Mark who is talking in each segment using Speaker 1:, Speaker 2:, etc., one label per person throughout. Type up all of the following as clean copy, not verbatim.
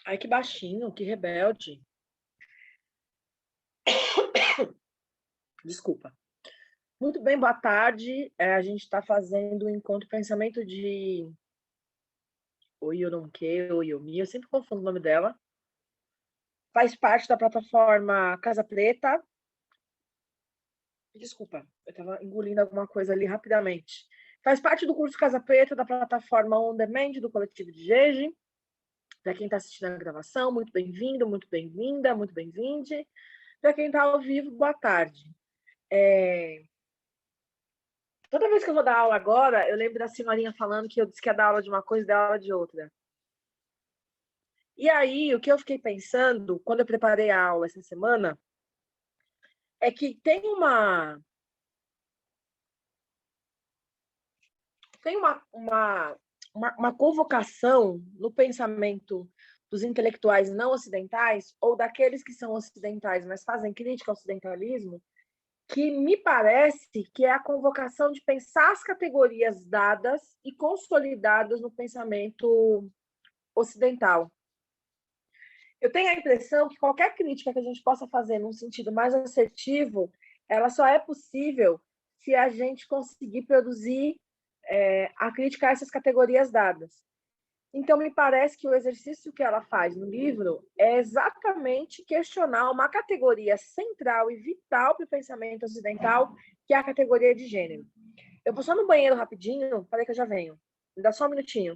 Speaker 1: Ai, que baixinho, que rebelde. Desculpa. Muito bem, boa tarde. A gente está fazendo o encontro pensamento de Oyoronke, Oyomi, eu sempre confundo o nome dela. Faz parte da plataforma Casa Preta. Desculpa, eu estava engolindo alguma coisa ali rapidamente. Faz parte do curso Casa Preta, da plataforma On Demand do Coletivo de Jeje. Para quem está assistindo a gravação, muito bem-vindo, muito bem-vinda, muito bem-vinde. Para quem está ao vivo, boa tarde. Toda vez que eu vou dar aula agora, eu lembro da senhorinha falando que eu disse que ia dar aula de uma coisa e dar aula de outra. E aí, o que eu fiquei pensando, quando eu preparei a aula essa semana, é que tem uma convocação no pensamento dos intelectuais não ocidentais, ou daqueles que são ocidentais, mas fazem crítica ao ocidentalismo, que me parece que é a convocação de pensar as categorias dadas e consolidadas no pensamento ocidental. Eu tenho a impressão que qualquer crítica que a gente possa fazer num sentido mais assertivo, ela só é possível se a gente conseguir produzir a crítica a essas categorias dadas. Então, me parece que o exercício que ela faz no livro é exatamente questionar uma categoria central e vital para o pensamento ocidental, que é a categoria de gênero. Eu vou só no banheiro rapidinho, peraí que eu já venho. Me dá só um minutinho.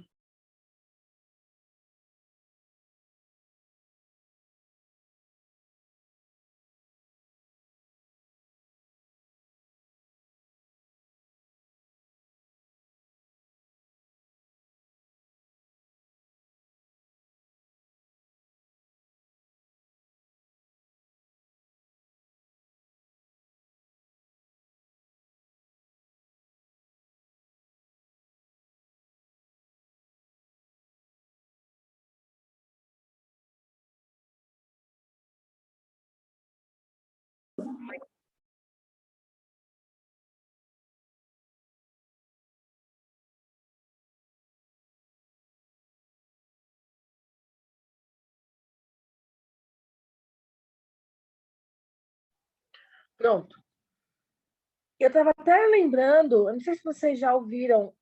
Speaker 1: Pronto. Eu estava até lembrando, eu não sei se vocês já ouviram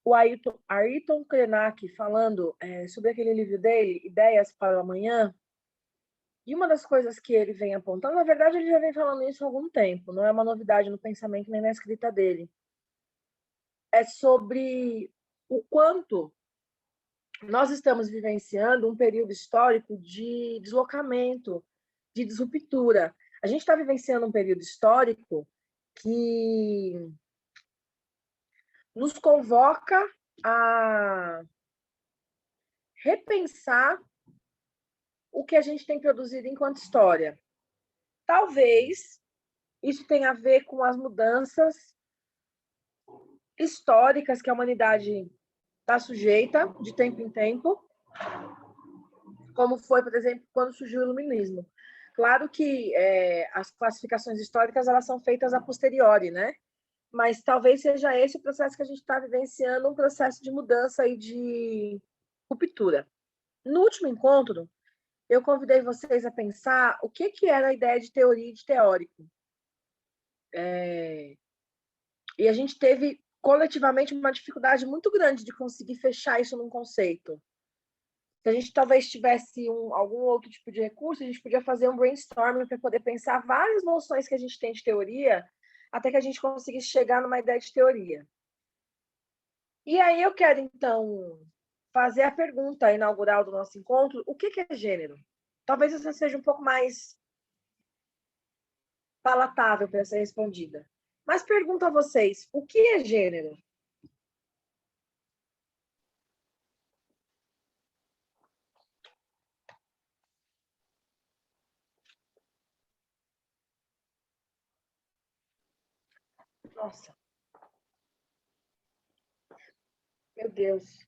Speaker 1: o Ayrton Krenak falando sobre aquele livro dele, Ideias para o Amanhã. E uma das coisas que ele vem apontando, na verdade, ele já vem falando isso há algum tempo, não é uma novidade no pensamento nem na escrita dele. É sobre o quanto nós estamos vivenciando um período histórico de deslocamento, de disruptura. A gente está vivenciando um período histórico que nos convoca a repensar o que a gente tem produzido enquanto história. Talvez isso tenha a ver com as mudanças históricas que a humanidade está sujeita de tempo em tempo, como foi, por exemplo, quando surgiu o iluminismo. Claro que as classificações históricas elas são feitas a posteriori, né? Mas talvez seja esse o processo que a gente está vivenciando, um processo de mudança e de ruptura. No último encontro, eu convidei vocês a pensar o que era a ideia de teoria e de teórico. E a gente teve coletivamente uma dificuldade muito grande de conseguir fechar isso num conceito. Se a gente talvez tivesse algum outro tipo de recurso, a gente podia fazer um brainstorming para poder pensar várias noções que a gente tem de teoria, até que a gente conseguisse chegar numa ideia de teoria. E aí eu quero, então, fazer a pergunta inaugural do nosso encontro: o que é gênero? Talvez essa seja um pouco mais palatável para ser respondida. Mas pergunto a vocês: o que é gênero? Nossa, meu Deus.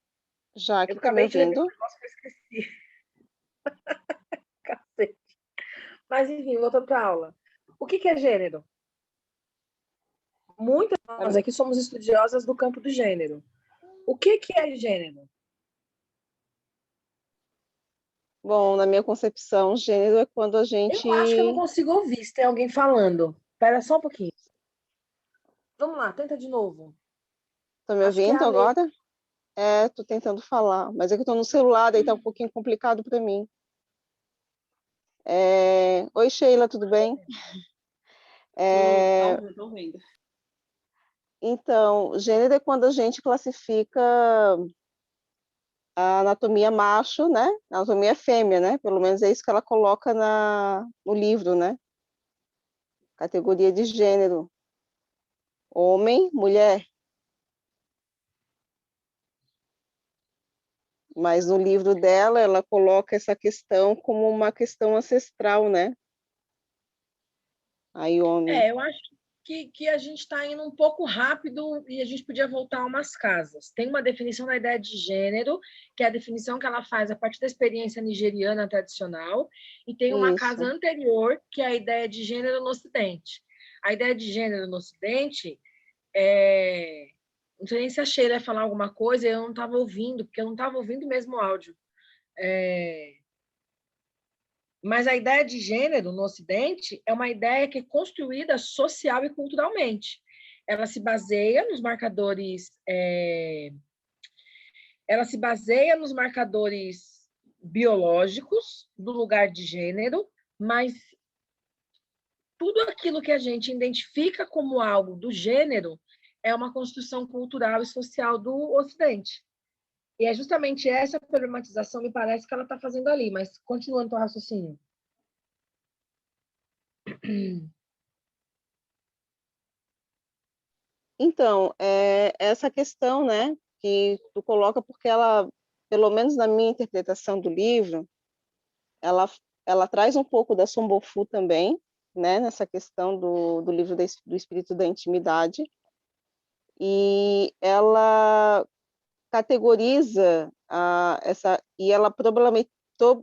Speaker 2: Jaque,
Speaker 1: Eu
Speaker 2: tá me
Speaker 1: acabei de lembrar um
Speaker 2: ouvindo?
Speaker 1: negócio que eu esqueci. Cacete. Mas, enfim, voltando para a aula. O que é gênero? Muitas de nós aqui somos estudiosas do campo do gênero. O que é gênero?
Speaker 2: Bom, na minha concepção, gênero é quando a gente...
Speaker 1: Eu acho que eu não consigo ouvir se tem alguém falando. Espera só um pouquinho. Vamos lá, tenta de novo.
Speaker 2: Tá me
Speaker 1: Acho que é
Speaker 2: ouvindo
Speaker 1: a Lê.
Speaker 2: agora? É, tô tentando falar, mas é que eu tô no celular, daí tá um pouquinho complicado para mim. Oi, Sheila, tudo bem?
Speaker 3: Tudo, tô ouvindo.
Speaker 2: Então, gênero é quando a gente classifica a anatomia macho, né? A anatomia fêmea, né? Pelo menos é isso que ela coloca no livro, né? Categoria de gênero. Homem, mulher. Mas no livro dela, ela coloca essa questão como uma questão ancestral, né? Aí, homem.
Speaker 1: Eu acho que a gente está indo um pouco rápido e a gente podia voltar a umas casas. Tem uma definição da ideia de gênero, que é a definição que ela faz a partir da experiência nigeriana tradicional, e tem uma casa
Speaker 2: Isso.
Speaker 1: anterior, que é a ideia de gênero no Ocidente. A ideia de gênero no Ocidente não sei nem se a Sheila ia falar alguma coisa, eu não estava ouvindo, porque eu não estava ouvindo mesmo o áudio. Mas a ideia de gênero no Ocidente é uma ideia que é construída social e culturalmente. Ela se baseia nos marcadores, biológicos do lugar de gênero, mas tudo aquilo que a gente identifica como algo do gênero é uma construção cultural e social do Ocidente. E é justamente essa problematização, me parece, que ela está fazendo ali, mas continuando o raciocínio.
Speaker 2: Então, essa questão, né, que tu coloca, porque ela, pelo menos na minha interpretação do livro, ela traz um pouco da Sombofu também, né, nessa questão do livro do Espírito da Intimidade, e ela categoriza e ela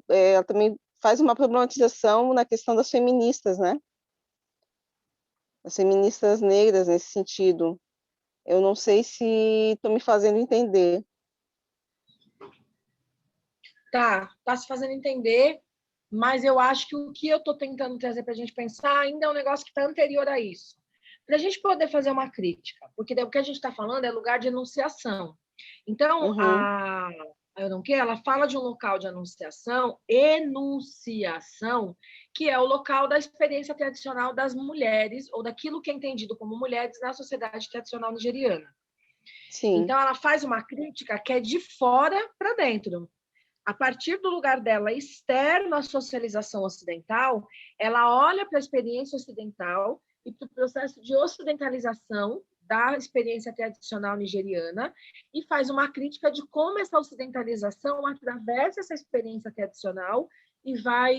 Speaker 2: ela também faz uma problematização na questão das feministas, né, as feministas negras nesse sentido. Eu não sei se estou me fazendo entender.
Speaker 1: Tá se fazendo entender, mas eu acho que o que eu estou tentando trazer para a gente pensar ainda é um negócio que está anterior a isso. Para a gente poder fazer uma crítica, porque o que a gente está falando é lugar de enunciação. Então,
Speaker 2: Uhum.
Speaker 1: eu não quero, ela fala de um local de enunciação, que é o local da experiência tradicional das mulheres, ou daquilo que é entendido como mulheres na sociedade tradicional nigeriana.
Speaker 2: Sim.
Speaker 1: Então, ela faz uma crítica que é de fora para dentro. A partir do lugar dela externo à socialização ocidental, ela olha para a experiência ocidental e para o processo de ocidentalização da experiência tradicional nigeriana e faz uma crítica de como essa ocidentalização atravessa essa experiência tradicional e vai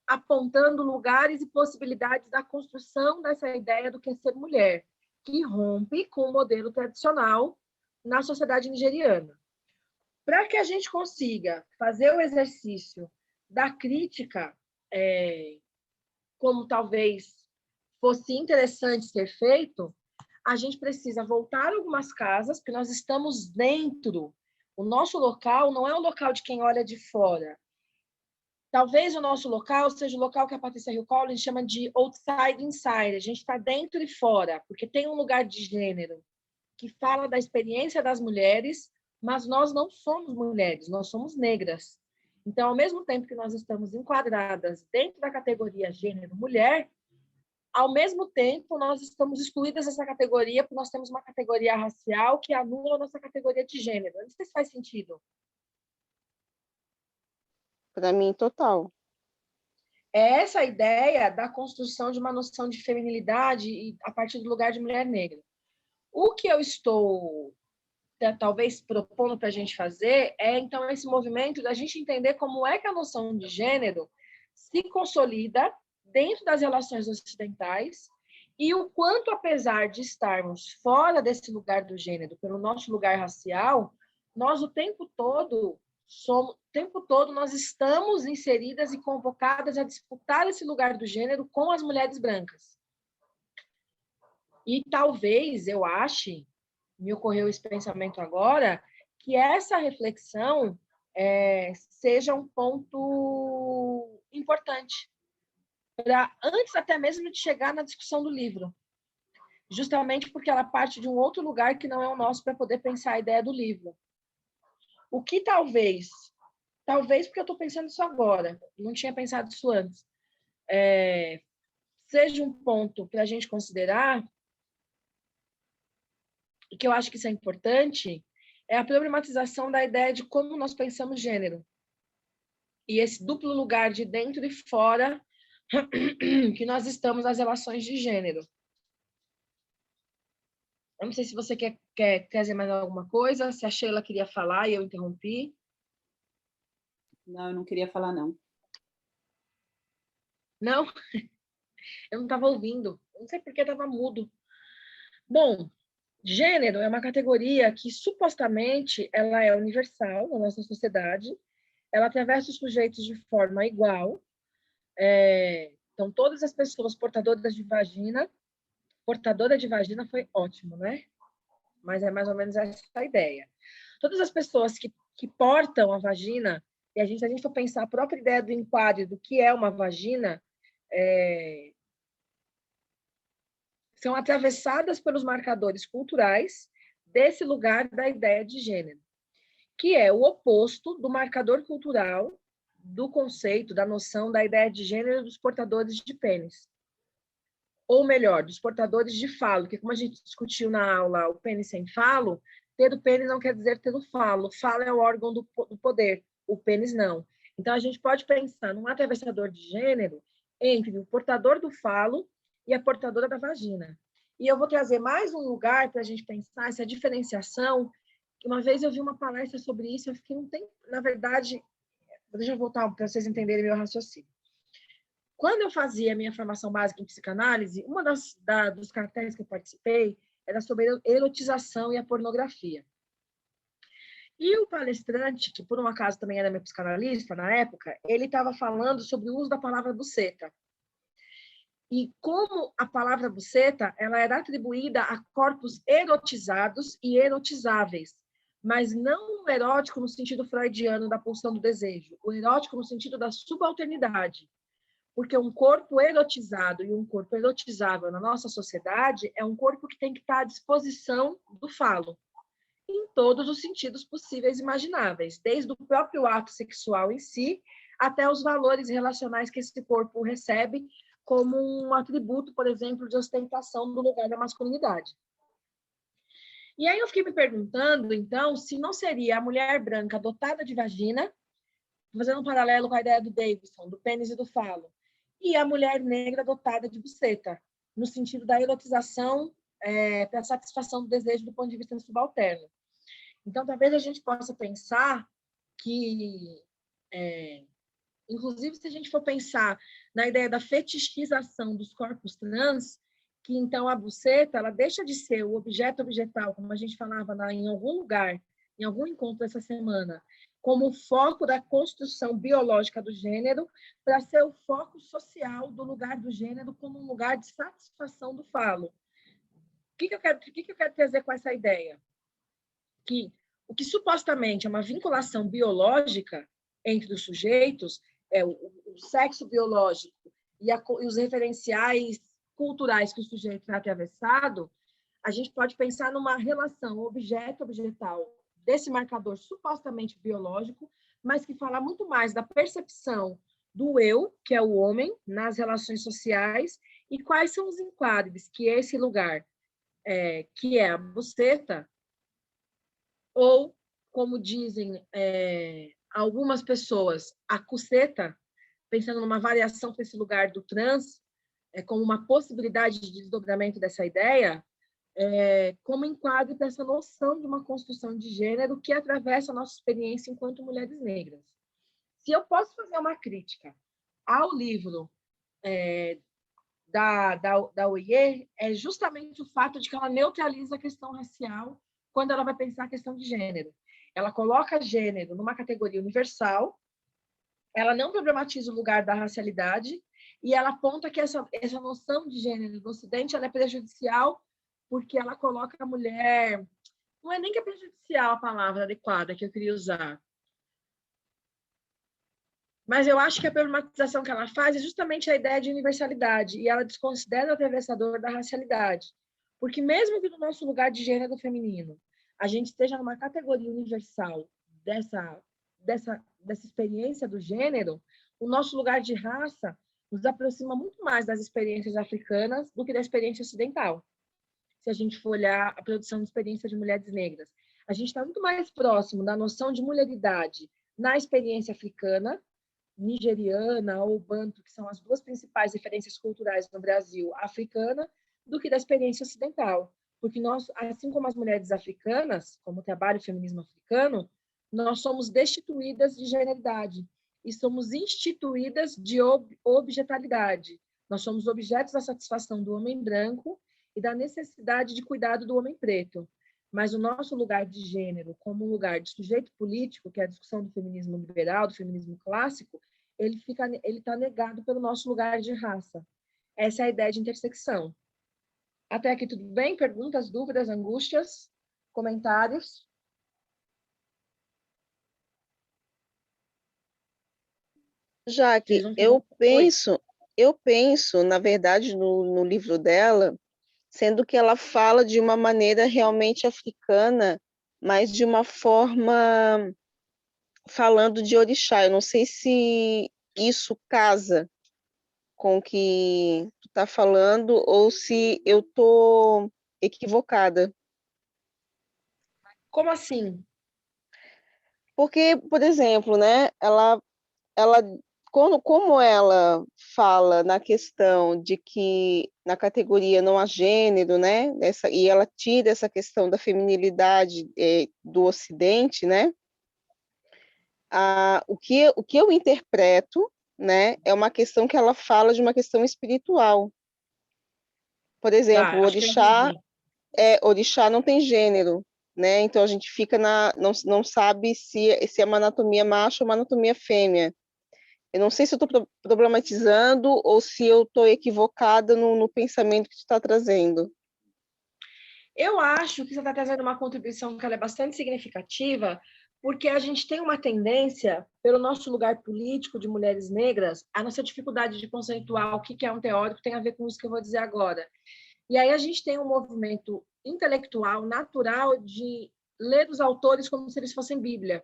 Speaker 1: apontando lugares e possibilidades da construção dessa ideia do que é ser mulher, que rompe com o modelo tradicional na sociedade nigeriana. Para que a gente consiga fazer o exercício da crítica, como talvez fosse interessante ser feito, a gente precisa voltar algumas casas, porque nós estamos dentro. O nosso local não é o local de quem olha de fora. Talvez o nosso local seja o local que a Patrícia Hill Collins chama de outside inside. A gente está dentro e fora, porque tem um lugar de gênero que fala da experiência das mulheres, mas nós não somos mulheres, nós somos negras. Então, ao mesmo tempo que nós estamos enquadradas dentro da categoria gênero mulher, ao mesmo tempo nós estamos excluídas dessa categoria porque nós temos uma categoria racial que anula a nossa categoria de gênero. Não sei se faz sentido.
Speaker 2: Para mim, total.
Speaker 1: É essa a ideia da construção de uma noção de feminilidade a partir do lugar de mulher negra. O que eu estou talvez propondo para a gente fazer é, então, esse movimento da gente entender como é que a noção de gênero se consolida dentro das relações ocidentais e o quanto, apesar de estarmos fora desse lugar do gênero, pelo nosso lugar racial, nós o tempo todo nós estamos inseridas e convocadas a disputar esse lugar do gênero com as mulheres brancas. E talvez eu ache, me ocorreu esse pensamento agora, que essa reflexão seja um ponto importante, antes até mesmo de chegar na discussão do livro, justamente porque ela parte de um outro lugar que não é o nosso para poder pensar a ideia do livro. O que talvez porque eu estou pensando isso agora, não tinha pensado isso antes, seja um ponto para a gente considerar, e que eu acho que isso é importante, é a problematização da ideia de como nós pensamos gênero. E esse duplo lugar de dentro e fora que nós estamos nas relações de gênero. Eu não sei se você quer trazer mais alguma coisa, se a Sheila queria falar e eu interrompi.
Speaker 3: Não, eu não queria falar, não.
Speaker 1: Não? Eu não estava ouvindo. Não sei porque estava mudo. Bom, gênero é uma categoria que, supostamente, ela é universal na nossa sociedade. Ela atravessa os sujeitos de forma igual. Então, todas as pessoas portadoras de vagina... Portadora de vagina foi ótimo, né? Mas é mais ou menos essa a ideia. Todas as pessoas que portam a vagina, e se a gente for pensar a própria ideia do enquadro do que é uma vagina, são atravessadas pelos marcadores culturais desse lugar da ideia de gênero, que é o oposto do marcador cultural do conceito, da noção da ideia de gênero dos portadores de pênis. Ou melhor, dos portadores de falo, que como a gente discutiu na aula o pênis sem falo, ter o pênis não quer dizer ter o falo. O falo é o órgão do poder, o pênis não. Então, a gente pode pensar num atravessador de gênero entre o portador do falo e a portadora da vagina. E eu vou trazer mais um lugar para a gente pensar essa diferenciação. Uma vez eu vi uma palestra sobre isso, eu fiquei um tempo, na verdade, deixa eu voltar para vocês entenderem meu raciocínio. Quando eu fazia a minha formação básica em psicanálise, uma dos cartéis que eu participei era sobre a erotização e a pornografia. E o palestrante, que por um acaso também era meu psicanalista na época, ele estava falando sobre o uso da palavra buceta. E como a palavra buceta, ela era atribuída a corpos erotizados e erotizáveis, mas não o erótico no sentido freudiano da pulsão do desejo, o erótico no sentido da subalternidade. Porque um corpo erotizado e um corpo erotizável na nossa sociedade é um corpo que tem que estar à disposição do falo, em todos os sentidos possíveis e imagináveis, desde o próprio ato sexual em si, até os valores relacionais que esse corpo recebe como um atributo, por exemplo, de ostentação do lugar da masculinidade. E aí eu fiquei me perguntando, então, se não seria a mulher branca dotada de vagina, fazendo um paralelo com a ideia do Davidson, do pênis e do falo, e a mulher negra dotada de buceta, no sentido da erotização para a satisfação do desejo do ponto de vista subalterno. Então, talvez a gente possa pensar que, inclusive, se a gente for pensar na ideia da fetichização dos corpos trans, que, então, a buceta ela deixa de ser o objeto objetal, como a gente falava em algum lugar, em algum encontro essa semana, como o foco da construção biológica do gênero, para ser o foco social do lugar do gênero como um lugar de satisfação do falo. O que eu quero trazer com essa ideia? Que o que supostamente é uma vinculação biológica entre os sujeitos, o sexo biológico e os referenciais culturais que o sujeito é atravessado, a gente pode pensar numa relação objeto-objetal desse marcador supostamente biológico, mas que fala muito mais da percepção do eu, que é o homem, nas relações sociais, e quais são os enquadres que esse lugar, que é a buceta, ou, como dizem algumas pessoas, a cuceta, pensando numa variação para esse lugar do trans, como uma possibilidade de desdobramento dessa ideia, como enquadre para essa noção de uma construção de gênero que atravessa a nossa experiência enquanto mulheres negras. Se eu posso fazer uma crítica ao livro da Oiê, é justamente o fato de que ela neutraliza a questão racial quando ela vai pensar a questão de gênero. Ela coloca gênero numa categoria universal, ela não problematiza o lugar da racialidade, e ela aponta que essa noção de gênero no Ocidente ela é prejudicial porque ela coloca a mulher... Não é nem que é prejudicial a palavra adequada que eu queria usar. Mas eu acho que a problematização que ela faz é justamente a ideia de universalidade, e ela desconsidera o atravessador da racialidade. Porque mesmo que no nosso lugar de gênero feminino, a gente esteja numa categoria universal dessa experiência do gênero, o nosso lugar de raça nos aproxima muito mais das experiências africanas do que da experiência ocidental. Se a gente for olhar a produção de experiência de mulheres negras, a gente está muito mais próximo da noção de mulheridade na experiência africana, nigeriana ou banto, que são as duas principais referências culturais no Brasil, africana, do que da experiência ocidental. Porque nós, assim como as mulheres africanas, como trabalha o feminismo africano, nós somos destituídas de generalidade e somos instituídas de objetalidade. Nós somos objetos da satisfação do homem branco e da necessidade de cuidado do homem preto. Mas o nosso lugar de gênero, como um lugar de sujeito político, que é a discussão do feminismo liberal, do feminismo clássico, ele está negado pelo nosso lugar de raça. Essa é a ideia de intersecção. Até aqui tudo bem? Perguntas, dúvidas, angústias, comentários?
Speaker 2: Jaque, eu penso, na verdade, no livro dela, sendo que ela fala de uma maneira realmente africana, mas de uma forma falando de orixá. Eu não sei se isso casa com o que tu está falando ou se eu estou equivocada.
Speaker 1: Como assim?
Speaker 2: Porque, por exemplo, né, ela como ela fala na questão de que na categoria não há gênero, né, e ela tira essa questão da feminilidade do Ocidente, né, o que eu interpreto, né, é uma questão que ela fala de uma questão espiritual. Por exemplo, orixá não tem gênero, né, então a gente fica não sabe se é uma anatomia macho ou uma anatomia fêmea. Eu não sei se eu estou problematizando ou se eu estou equivocada no pensamento que tu está trazendo.
Speaker 1: Eu acho que você está trazendo uma contribuição que ela é bastante significativa, porque a gente tem uma tendência, pelo nosso lugar político de mulheres negras, a nossa dificuldade de conceituar o que é um teórico tem a ver com isso que eu vou dizer agora. E aí a gente tem um movimento intelectual natural de ler os autores como se eles fossem Bíblia.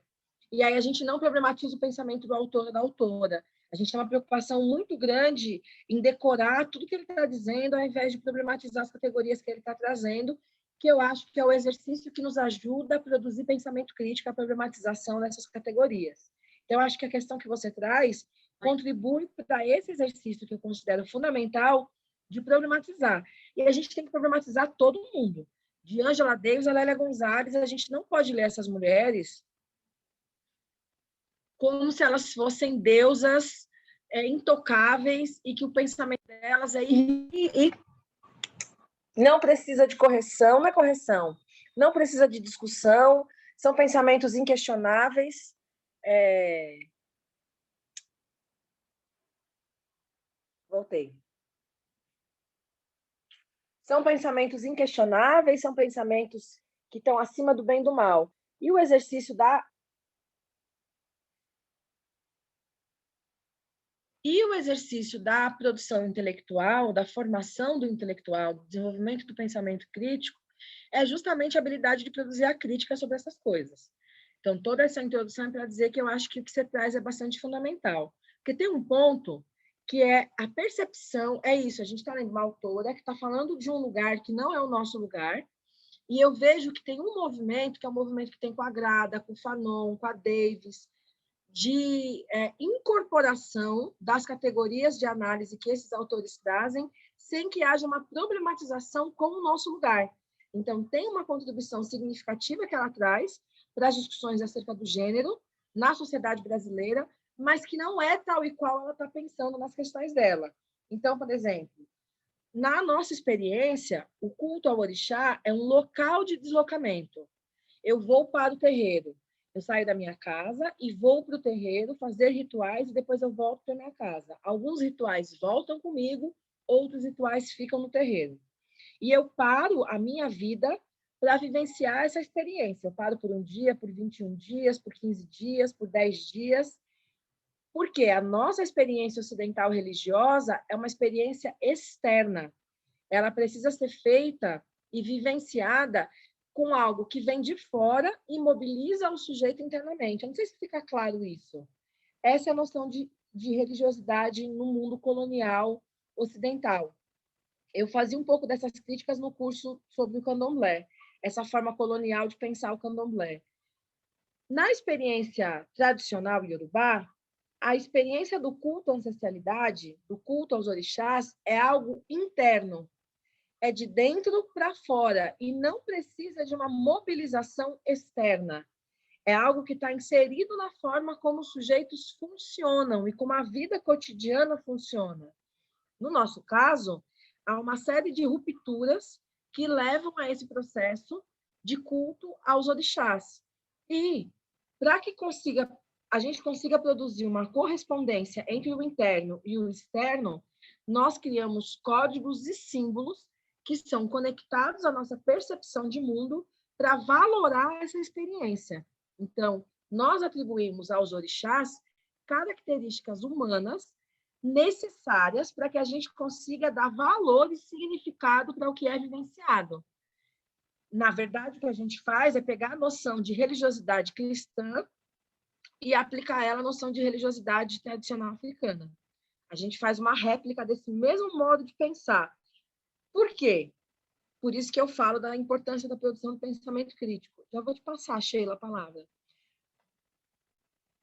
Speaker 1: E aí a gente não problematiza o pensamento do autor ou da autora. A gente tem uma preocupação muito grande em decorar tudo que ele está dizendo, ao invés de problematizar as categorias que ele está trazendo, que eu acho que é o exercício que nos ajuda a produzir pensamento crítico, a problematização dessas categorias. Então, eu acho que a questão que você traz contribui para esse exercício que eu considero fundamental de problematizar. E a gente tem que problematizar todo mundo. De Angela Davis a Lélia Gonzalez, a gente não pode ler essas mulheres como se elas fossem deusas intocáveis e que o pensamento delas é não precisa de correção, não é correção, não precisa de discussão, são pensamentos inquestionáveis. Voltei. São pensamentos inquestionáveis, são pensamentos que estão acima do bem e do mal. E o exercício da produção intelectual, da formação do intelectual, do desenvolvimento do pensamento crítico, é justamente a habilidade de produzir a crítica sobre essas coisas. Então, toda essa introdução é para dizer que eu acho que o que você traz é bastante fundamental. Porque tem um ponto que é a percepção, é isso, a gente está lendo uma autora que está falando de um lugar que não é o nosso lugar, e eu vejo que tem um movimento, que é um movimento que tem com a Grada, com o Fanon, com a Davis, de incorporação das categorias de análise que esses autores trazem, sem que haja uma problematização com o nosso lugar. Então, tem uma contribuição significativa que ela traz para as discussões acerca do gênero na sociedade brasileira, mas que não é tal e qual ela está pensando nas questões dela. Então, por exemplo, na nossa experiência, o culto ao orixá é um local de deslocamento. Eu vou para o terreiro. Eu saio da minha casa e vou para o terreiro fazer rituais e depois eu volto para a minha casa. Alguns rituais voltam comigo, outros rituais ficam no terreiro. E eu paro a minha vida para vivenciar essa experiência. Eu paro por um dia, por 21 dias, por 15 dias, por 10 dias. Porque a nossa experiência ocidental religiosa é uma experiência externa. Ela precisa ser feita e vivenciada com algo que vem de fora e mobiliza o sujeito internamente. Eu não sei se fica claro isso. Essa é a noção de religiosidade no mundo colonial ocidental. Eu fazia um pouco dessas críticas no curso sobre o candomblé, essa forma colonial de pensar o candomblé. Na experiência tradicional iorubá, a experiência do culto à ancestralidade, do culto aos orixás, é algo interno, é de dentro para fora e não precisa de uma mobilização externa. É algo que está inserido na forma como os sujeitos funcionam e como a vida cotidiana funciona. No nosso caso, há uma série de rupturas que levam a esse processo de culto aos orixás. E, para que a gente consiga produzir uma correspondência entre o interno e o externo, nós criamos códigos e símbolos que são conectados à nossa percepção de mundo para valorar essa experiência. Então, nós atribuímos aos orixás características humanas necessárias para que a gente consiga dar valor e significado para o que é vivenciado. Na verdade, o que a gente faz é pegar a noção de religiosidade cristã e aplicar ela à noção de religiosidade tradicional africana. A gente faz uma réplica desse mesmo modo de pensar. Por quê? Por isso que eu falo da importância da produção do pensamento crítico. Já vou te passar, Sheila, a palavra.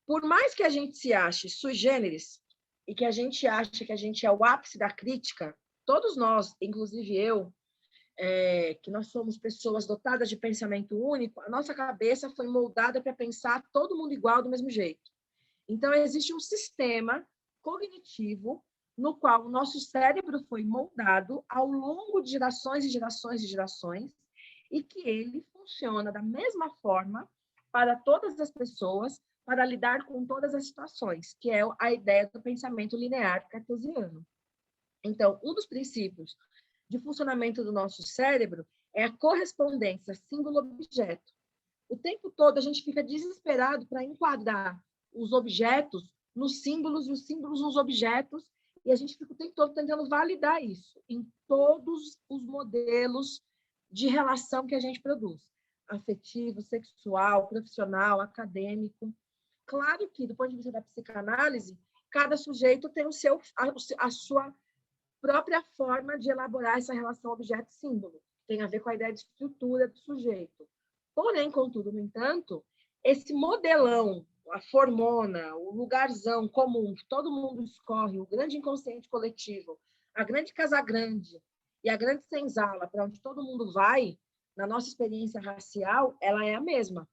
Speaker 1: Por mais que a gente se ache sui generis e que a gente ache que a gente é o ápice da crítica, todos nós, inclusive eu, que nós somos pessoas dotadas de pensamento único, a nossa cabeça foi moldada para pensar todo mundo igual do mesmo jeito. Então, existe um sistema cognitivo no qual o nosso cérebro foi moldado ao longo de gerações e gerações e gerações, e que ele funciona da mesma forma para todas as pessoas, para lidar com todas as situações, que é a ideia do pensamento linear cartesiano. Então, um dos princípios de funcionamento do nosso cérebro é a correspondência símbolo-objeto. O tempo todo a gente fica desesperado para enquadrar os objetos nos símbolos e os símbolos nos objetos, e a gente fica o tempo todo tentando validar isso em todos os modelos de relação que a gente produz, afetivo, sexual, profissional, acadêmico. Claro que, do ponto de vista da psicanálise, cada sujeito tem a sua própria forma de elaborar essa relação objeto-símbolo. Tem a ver com a ideia de estrutura do sujeito. Porém, contudo, no entanto, esse modelão, a formona, o lugarzão comum que todo mundo escorre, o grande inconsciente coletivo, a grande casa grande e a grande senzala, para onde todo mundo vai, na nossa experiência racial, ela é a mesma.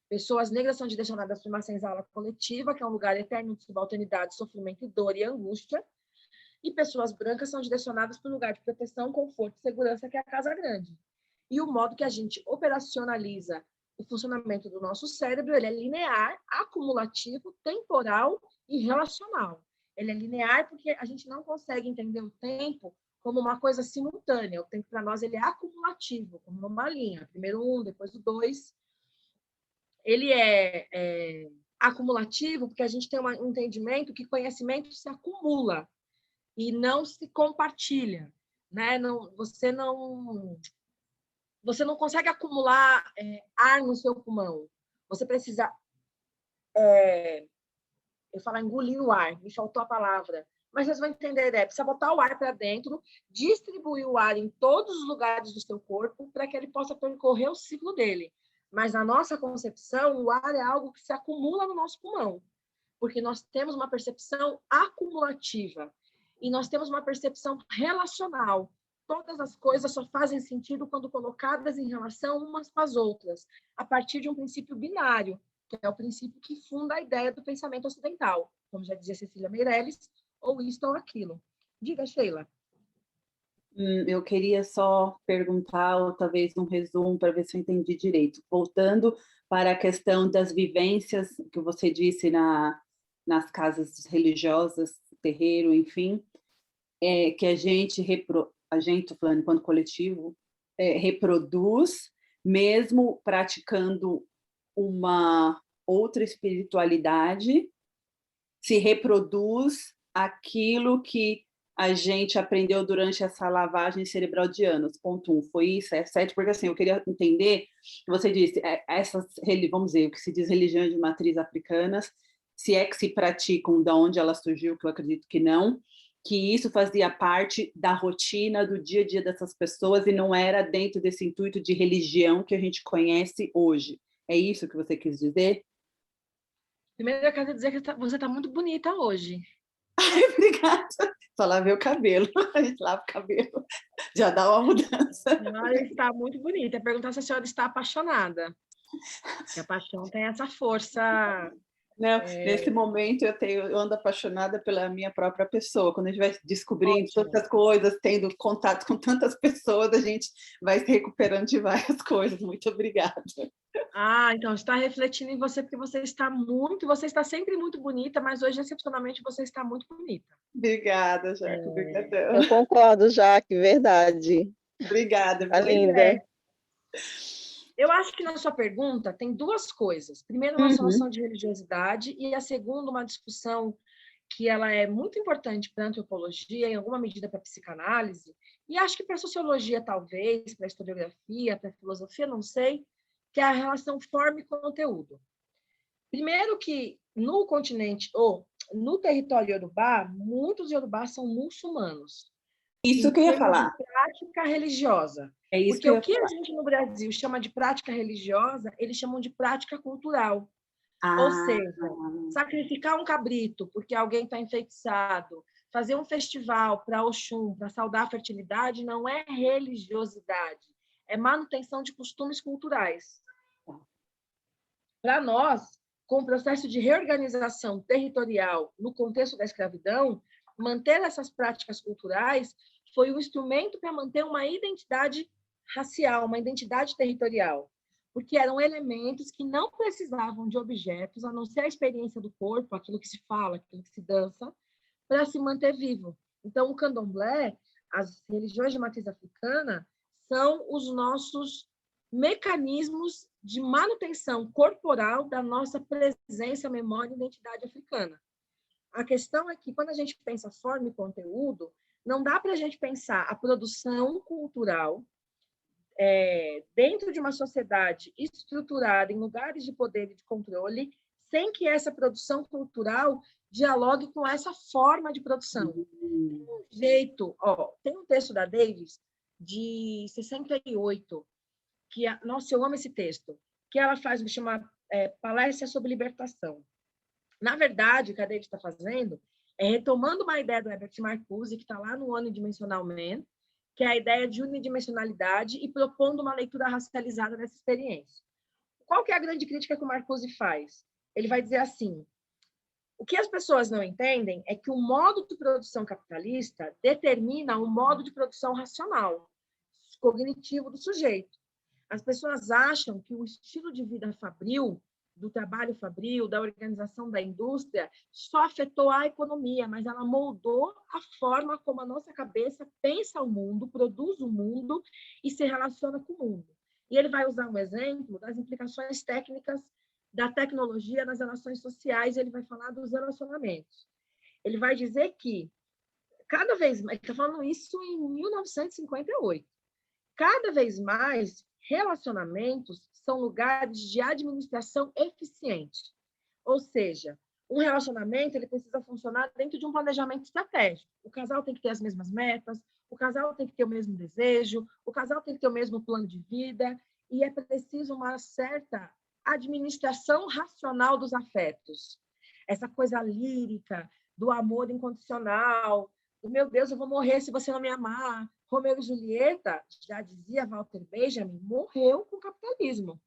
Speaker 1: Pessoas negras são direcionadas para uma senzala coletiva, que é um lugar eterno de subalternidade, sofrimento e dor e angústia, e pessoas brancas são direcionadas para um lugar de proteção, conforto e segurança, que é a casa grande. E o modo que a gente operacionaliza o funcionamento do nosso cérebro, ele é linear, acumulativo, temporal e relacional. Ele é linear porque a gente não consegue entender o tempo como uma coisa simultânea. O tempo, para nós, ele é acumulativo, como uma linha. Primeiro um, depois o dois. Ele é acumulativo porque a gente tem um entendimento que conhecimento se acumula e não se compartilha, né? Você não consegue acumular ar no seu pulmão. Você precisa, eu falo engolir o ar, me faltou a palavra, mas vocês vão entender, precisa botar o ar para dentro, distribuir o ar em todos os lugares do seu corpo para que ele possa percorrer o ciclo dele. Mas na nossa concepção, o ar é algo que se acumula no nosso pulmão, porque nós temos uma percepção acumulativa e nós temos uma percepção relacional. Todas as coisas só fazem sentido quando colocadas em relação umas com as outras, a partir de um princípio binário, que é o princípio que funda a ideia do pensamento ocidental, como já dizia Cecília Meirelles, ou isto ou aquilo. Diga, Sheila.
Speaker 3: Eu queria só perguntar, ou talvez um resumo, para ver se eu entendi direito. Voltando para a questão das vivências que você disse nas casas religiosas, terreiro, enfim, que a gente falando enquanto coletivo, reproduz, mesmo praticando uma outra espiritualidade, se reproduz aquilo que a gente aprendeu durante essa lavagem cerebral de anos. Ponto 1, foi isso? É certo? Porque assim, eu queria entender, você disse, essas, vamos dizer, o que se diz religiões de matriz africanas, se é que se praticam, de onde ela surgiu, que eu acredito que não, que isso fazia parte da rotina, do dia a dia dessas pessoas e não era dentro desse intuito de religião que a gente conhece hoje. É isso que você quis dizer?
Speaker 1: Primeiro, eu quero dizer que você está muito bonita hoje.
Speaker 3: Ai, obrigada. Só lavei o cabelo. A gente lava o cabelo. Já dá uma mudança.
Speaker 1: A senhora está muito bonita. Perguntar se a senhora está apaixonada. Porque a paixão tem essa força.
Speaker 3: Não, nesse momento eu ando apaixonada pela minha própria pessoa. Quando a gente vai descobrindo tantas coisas, tendo contato com tantas pessoas, a gente vai se recuperando de várias coisas. Muito obrigada.
Speaker 1: Então está refletindo em você, porque você está sempre muito bonita, mas hoje, excepcionalmente, você está muito bonita.
Speaker 3: Obrigada, Jaque. Obrigadão.
Speaker 2: Eu concordo, Jaque, verdade.
Speaker 3: Obrigada.
Speaker 2: Tá linda.
Speaker 1: Eu acho que na sua pergunta tem duas coisas. Primeiro, uma solução de religiosidade, e a segunda, uma discussão que ela é muito importante para a antropologia, em alguma medida para a psicanálise, e acho que para a sociologia, talvez, para a historiografia, para a filosofia, não sei, que é a relação forma e conteúdo. Primeiro que no continente, ou no território iorubá, muitos iorubás são muçulmanos.
Speaker 3: Isso que eu ia falar.
Speaker 1: De prática religiosa.
Speaker 3: É isso
Speaker 1: porque o que a gente no Brasil chama de prática religiosa, eles chamam de prática cultural. Ou seja, sacrificar um cabrito porque alguém está enfeitiçado, fazer um festival para Oxum, para saudar a fertilidade, não é religiosidade, é manutenção de costumes culturais. Para nós, com o processo de reorganização territorial no contexto da escravidão, manter essas práticas culturais foi um instrumento para manter uma identidade racial, uma identidade territorial, porque eram elementos que não precisavam de objetos, a não ser a experiência do corpo, aquilo que se fala, aquilo que se dança, para se manter vivo. Então, o candomblé, as religiões de matriz africana, são os nossos mecanismos de manutenção corporal da nossa presença, memória e identidade africana. A questão é que, quando a gente pensa forma e conteúdo, não dá para a gente pensar a produção cultural dentro de uma sociedade estruturada em lugares de poder e de controle, sem que essa produção cultural dialogue com essa forma de produção. Tem um texto da Davis, de 68, nossa, eu amo esse texto, que ela faz, me chama Palestra sobre Libertação. Na verdade, o que a Davis está fazendo é retomando uma ideia do Herbert Marcuse, que está lá no Unidimensional Man, que é a ideia de unidimensionalidade, e propondo uma leitura racializada dessa experiência. Qual que é a grande crítica que o Marcuse faz? Ele vai dizer assim: o que as pessoas não entendem é que o modo de produção capitalista determina o modo de produção racional, cognitivo do sujeito. As pessoas acham que o estilo de vida fabril, do trabalho fabril, da organização da indústria, só afetou a economia, mas ela moldou a forma como a nossa cabeça pensa o mundo, produz o mundo e se relaciona com o mundo. E ele vai usar um exemplo das implicações técnicas da tecnologia nas relações sociais, e ele vai falar dos relacionamentos. Ele vai dizer que, cada vez mais, ele está falando isso em 1958, cada vez mais relacionamentos são lugares de administração eficiente. Ou seja, um relacionamento ele precisa funcionar dentro de um planejamento estratégico. O casal tem que ter as mesmas metas, o casal tem que ter o mesmo desejo, o casal tem que ter o mesmo plano de vida, e é preciso uma certa administração racional dos afetos. Essa coisa lírica, do amor incondicional, do meu Deus, eu vou morrer se você não me amar. Romeu e Julieta, já dizia Walter Benjamin, morreu com o capitalismo.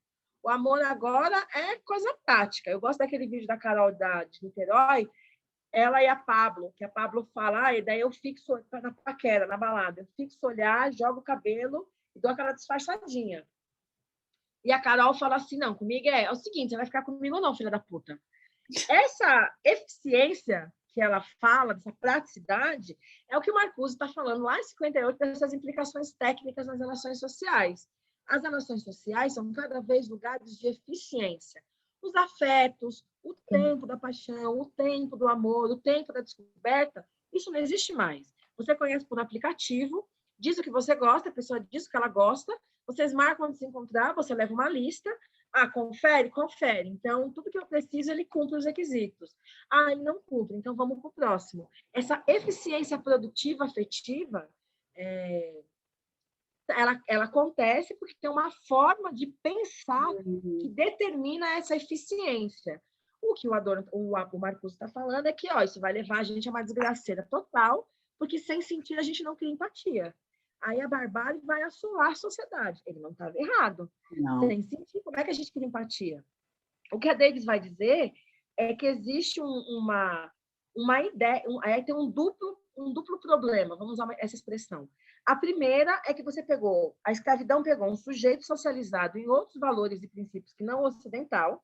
Speaker 1: O amor agora é coisa prática. Eu gosto daquele vídeo da Carol de Niterói, ela e a Pablo, que a Pablo fala, e daí eu fixo na paquera, na balada, eu fixo olhar, jogo o cabelo e dou aquela disfarçadinha. E a Carol fala assim, não, comigo é o seguinte, você vai ficar comigo ou não, filha da puta? Essa eficiência que ela fala, dessa praticidade, é o que o Marcuse está falando lá em 58, dessas implicações técnicas nas relações sociais. As relações sociais são cada vez lugares de eficiência. Os afetos, O tempo da paixão, o tempo do amor, o tempo da descoberta, isso não existe mais. Você conhece por aplicativo, diz o que você gosta, a pessoa diz o que ela gosta, vocês marcam de se encontrar, você leva uma lista, confere? Confere. Então, tudo que eu preciso, ele cumpre os requisitos. Ele não cumpre, então vamos para o próximo. Essa eficiência produtiva afetiva, ela acontece porque tem uma forma de pensar que determina essa eficiência. O que o Marcos está falando é que isso vai levar a gente a uma desgraceira total, porque sem sentir a gente não cria empatia. Aí a barbárie vai assolar a sociedade. Ele não estava errado.
Speaker 3: Não.
Speaker 1: Sem sentir, como é que a gente cria empatia? O que a Davis vai dizer é que existe uma ideia, tem um duplo problema, vamos usar essa expressão. A primeira é que a escravidão pegou um sujeito socializado em outros valores e princípios que não ocidental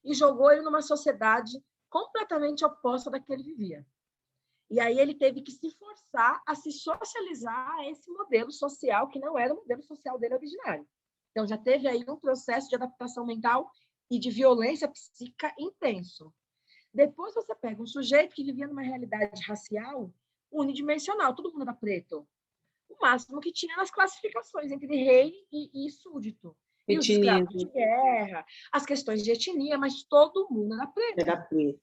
Speaker 1: e jogou ele numa sociedade completamente oposta da que ele vivia. E aí ele teve que se forçar a se socializar a esse modelo social que não era o modelo social dele originário. Então já teve aí um processo de adaptação mental e de violência psíquica intenso. Depois você pega um sujeito que vivia numa realidade racial unidimensional, todo mundo era preto. O máximo que tinha nas classificações entre rei e súdito. E os escravos de guerra, as questões de etnia, mas todo mundo era preto.
Speaker 3: Era preto.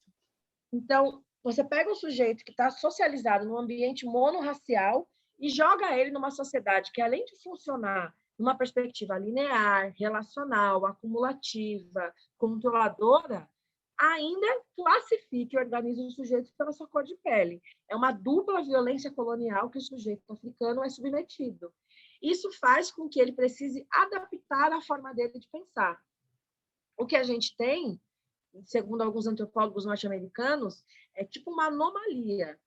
Speaker 1: Então, você pega um sujeito que está socializado num ambiente monorracial e joga ele numa sociedade que, além de funcionar numa perspectiva linear, relacional, acumulativa, controladora, ainda classifica e organiza os sujeitos pela sua cor de pele. É uma dupla violência colonial que o sujeito africano é submetido. Isso faz com que ele precise adaptar a forma dele de pensar. O que a gente tem, segundo alguns antropólogos norte-americanos, é tipo uma anomalia.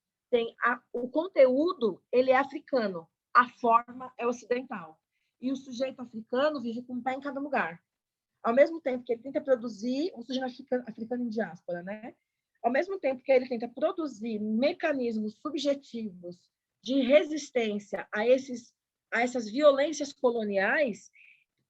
Speaker 1: O conteúdo, ele é africano, a forma é ocidental. E o sujeito africano vive com um pé em cada lugar. Ao mesmo tempo que ele tenta produzir, um sujeito africano em diáspora, né? Ao mesmo tempo que ele tenta produzir mecanismos subjetivos de resistência a essas violências coloniais,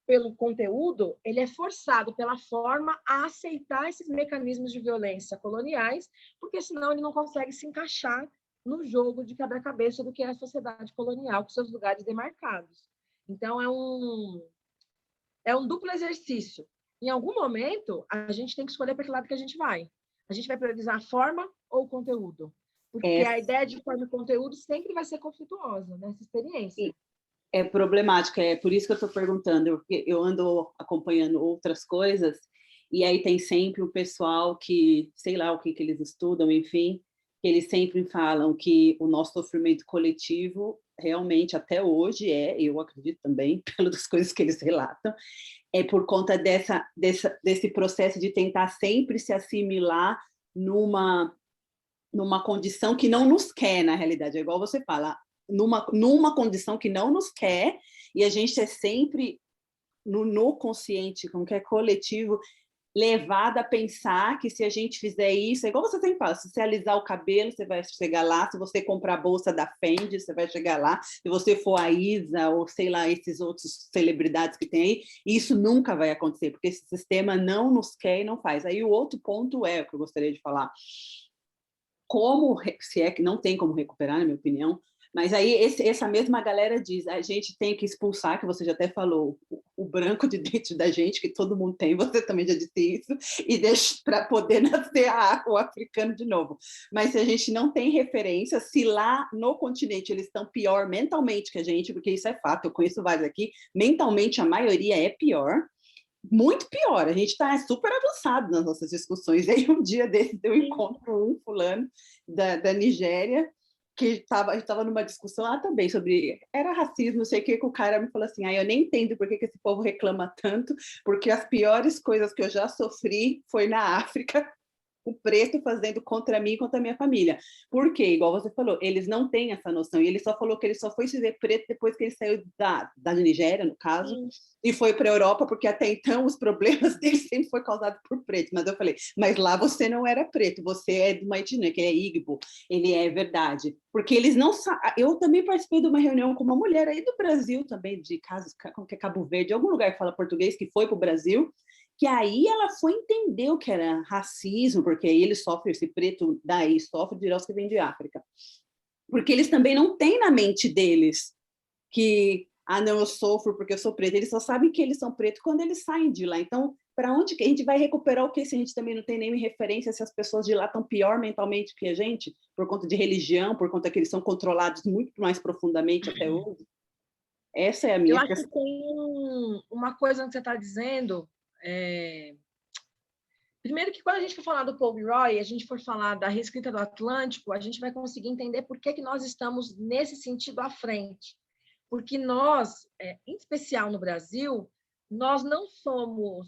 Speaker 1: pelo conteúdo, ele é forçado pela forma a aceitar esses mecanismos de violência coloniais, porque senão ele não consegue se encaixar no jogo de quebra-cabeça do que é a sociedade colonial, com seus lugares demarcados. Então, é um duplo exercício. Em algum momento, a gente tem que escolher para que lado que a gente vai. A gente vai priorizar a forma ou o conteúdo? Porque a ideia de forma e conteúdo sempre vai ser conflituosa nessa experiência.
Speaker 3: É problemática, é por isso que eu estou perguntando, porque eu ando acompanhando outras coisas, e aí tem sempre o pessoal que, sei lá o que eles estudam, enfim, que eles sempre falam que o nosso sofrimento coletivo, realmente, até hoje, eu acredito também, pelas coisas que eles relatam, é por conta desse processo de tentar sempre se assimilar numa condição que não nos quer, na realidade, é igual você fala, numa condição que não nos quer, e a gente é sempre no consciente, como que é coletivo, levado a pensar que se a gente fizer isso, é igual você sempre fala, se você alisar o cabelo, você vai chegar lá, se você comprar a bolsa da Fendi, você vai chegar lá, se você for a Isa, ou sei lá, esses outros celebridades que tem aí, isso nunca vai acontecer, porque esse sistema não nos quer e não faz. Aí o outro ponto o que eu gostaria de falar, se é que não tem como recuperar, na minha opinião, mas aí essa mesma galera diz, a gente tem que expulsar, que você já até falou, o branco de dentro da gente, que todo mundo tem, você também já disse isso, e deixa para poder nascer o africano de novo. Mas se a gente não tem referência, se lá no continente eles estão pior mentalmente que a gente, porque isso é fato, eu conheço vários aqui, mentalmente a maioria é pior, muito pior, a gente está super avançado nas nossas discussões. Aí um dia desse eu encontro um fulano da Nigéria, que estava numa discussão também sobre, era racismo, não sei o que o cara me falou assim, eu nem entendo por que esse povo reclama tanto, porque as piores coisas que eu já sofri foi na África, o preto fazendo contra mim e contra a minha família. Por quê? Igual você falou, eles não têm essa noção, e ele só falou que ele só foi se ver preto depois que ele saiu da Nigéria, no caso, e foi para a Europa, porque até então os problemas dele sempre foi causados por preto. Mas eu falei, mas lá você não era preto, você é de uma etnia, que é Igbo, ele é verdade. Porque eles não sabem. Eu também participei de uma reunião com uma mulher aí do Brasil também, de Cabo Verde, algum lugar que fala português, que foi para o Brasil, que aí ela foi entender o que era racismo, porque aí ele sofre, esse preto daí sofre de os que vem de África. Porque eles também não têm na mente deles que, não, eu sofro porque eu sou preto. Eles só sabem que eles são pretos quando eles saem de lá. Então, para onde que a gente vai recuperar o que se a gente também não tem nenhuma referência, se as pessoas de lá estão pior mentalmente que a gente, por conta de religião, por conta que eles são controlados muito mais profundamente até hoje? Essa é a minha
Speaker 1: Eu acho
Speaker 3: questão.
Speaker 1: que tem uma coisa que você está dizendo. Primeiro que quando a gente for falar do Paul Gilroy, a gente for falar da reescrita do Atlântico, a gente vai conseguir entender por que nós estamos nesse sentido à frente. Porque nós, em especial no Brasil, nós não somos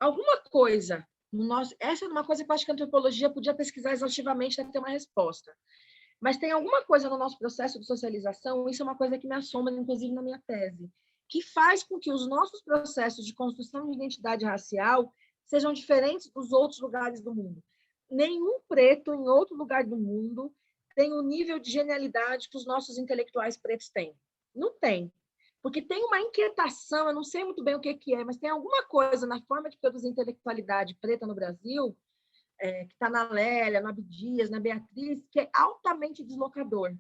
Speaker 1: alguma coisa. Essa é uma coisa que eu acho que a antropologia podia pesquisar exaustivamente para ter uma resposta. Mas tem alguma coisa no nosso processo de socialização, isso é uma coisa que me assombra, inclusive, na minha tese, que faz com que os nossos processos de construção de identidade racial sejam diferentes dos outros lugares do mundo. Nenhum preto em outro lugar do mundo tem o nível de genialidade que os nossos intelectuais pretos têm. Não tem. Porque tem uma inquietação, eu não sei muito bem o que é, mas tem alguma coisa na forma de produzir intelectualidade preta no Brasil, que está na Lélia, no Abdias, na Beatriz, que é altamente deslocador.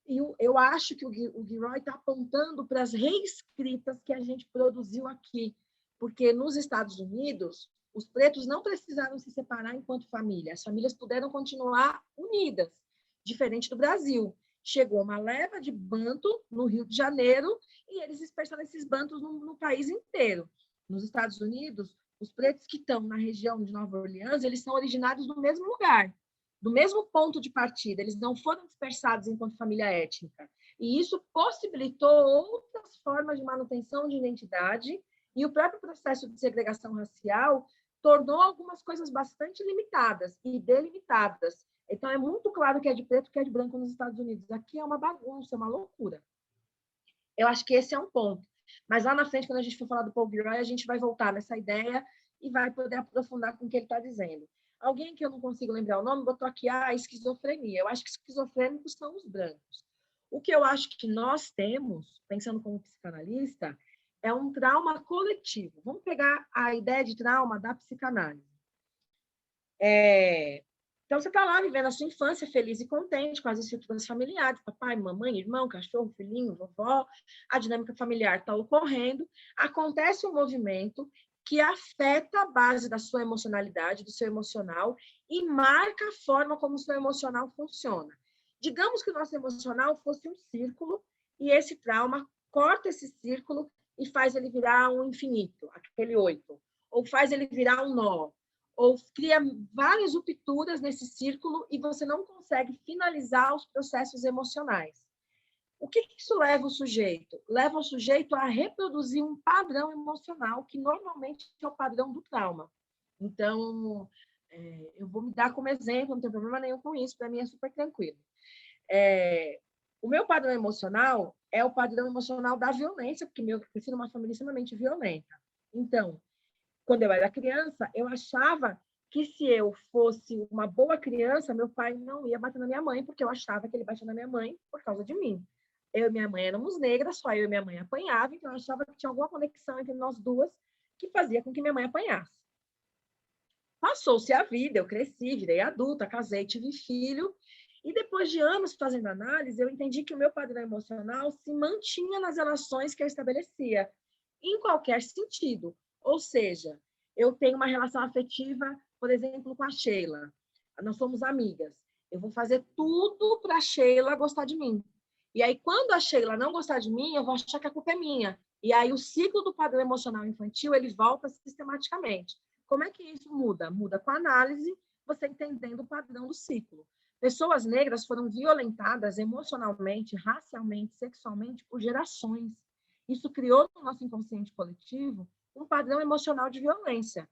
Speaker 1: E eu acho que o Gilroy está apontando para as reescritas que a gente produziu aqui, porque nos Estados Unidos, os pretos não precisaram se separar enquanto família, as famílias puderam continuar unidas, diferente do Brasil. Chegou uma leva de banto no Rio de Janeiro e eles dispersaram esses bantos no país inteiro. Nos Estados Unidos, os pretos que estão na região de Nova Orleans, eles são originários do mesmo lugar, do mesmo ponto de partida, eles não foram dispersados enquanto família étnica. E isso possibilitou outras formas de manutenção de identidade e o próprio processo de segregação racial tornou algumas coisas bastante limitadas e delimitadas. Então, é muito claro que é de preto que é de branco nos Estados Unidos. Aqui é uma bagunça, é uma loucura. Eu acho que esse é um ponto. Mas lá na frente, quando a gente for falar do Paul Gilroy, a gente vai voltar nessa ideia e vai poder aprofundar com o que ele está dizendo. Alguém que eu não consigo lembrar o nome botou aqui a esquizofrenia. Eu acho que esquizofrênicos são os brancos. O que eu acho que nós temos, pensando como psicanalista, é um trauma coletivo. Vamos pegar a ideia de trauma da psicanálise. Então, você está lá vivendo a sua infância feliz e contente com as estruturas familiares, papai, mamãe, irmão, cachorro, filhinho, vovó, a dinâmica familiar está ocorrendo, acontece um movimento que afeta a base da sua emocionalidade, do seu emocional, e marca a forma como o seu emocional funciona. Digamos que o nosso emocional fosse um círculo, e esse trauma corta esse círculo e faz ele virar um infinito, aquele 8, ou faz ele virar um nó, ou cria várias rupturas nesse círculo e você não consegue finalizar os processos emocionais. O que isso leva o sujeito? Leva o sujeito a reproduzir um padrão emocional que normalmente é o padrão do trauma. Então, eu vou me dar como exemplo, não tem problema nenhum com isso, para mim é super tranquilo. O meu padrão emocional é o padrão emocional da violência, porque eu cresci numa família extremamente violenta. Então, quando eu era criança, eu achava que se eu fosse uma boa criança, meu pai não ia bater na minha mãe, porque eu achava que ele batia na minha mãe por causa de mim. Eu e minha mãe éramos negras, só eu e minha mãe apanhavam, então eu achava que tinha alguma conexão entre nós duas que fazia com que minha mãe apanhasse. Passou-se a vida, eu cresci, virei adulta, casei, tive filho, e depois de anos fazendo análise, eu entendi que o meu padrão emocional se mantinha nas relações que eu estabelecia, em qualquer sentido. Ou seja, eu tenho uma relação afetiva, por exemplo, com a Sheila. Nós somos amigas. Eu vou fazer tudo para a Sheila gostar de mim. E aí, quando a Sheila não gostar de mim, eu vou achar que a culpa é minha. E aí, o ciclo do padrão emocional infantil, ele volta sistematicamente. Como é que isso muda? Muda com a análise, você entendendo o padrão do ciclo. Pessoas negras foram violentadas emocionalmente, racialmente, sexualmente por gerações. Isso criou no nosso inconsciente coletivo um padrão emocional de violência.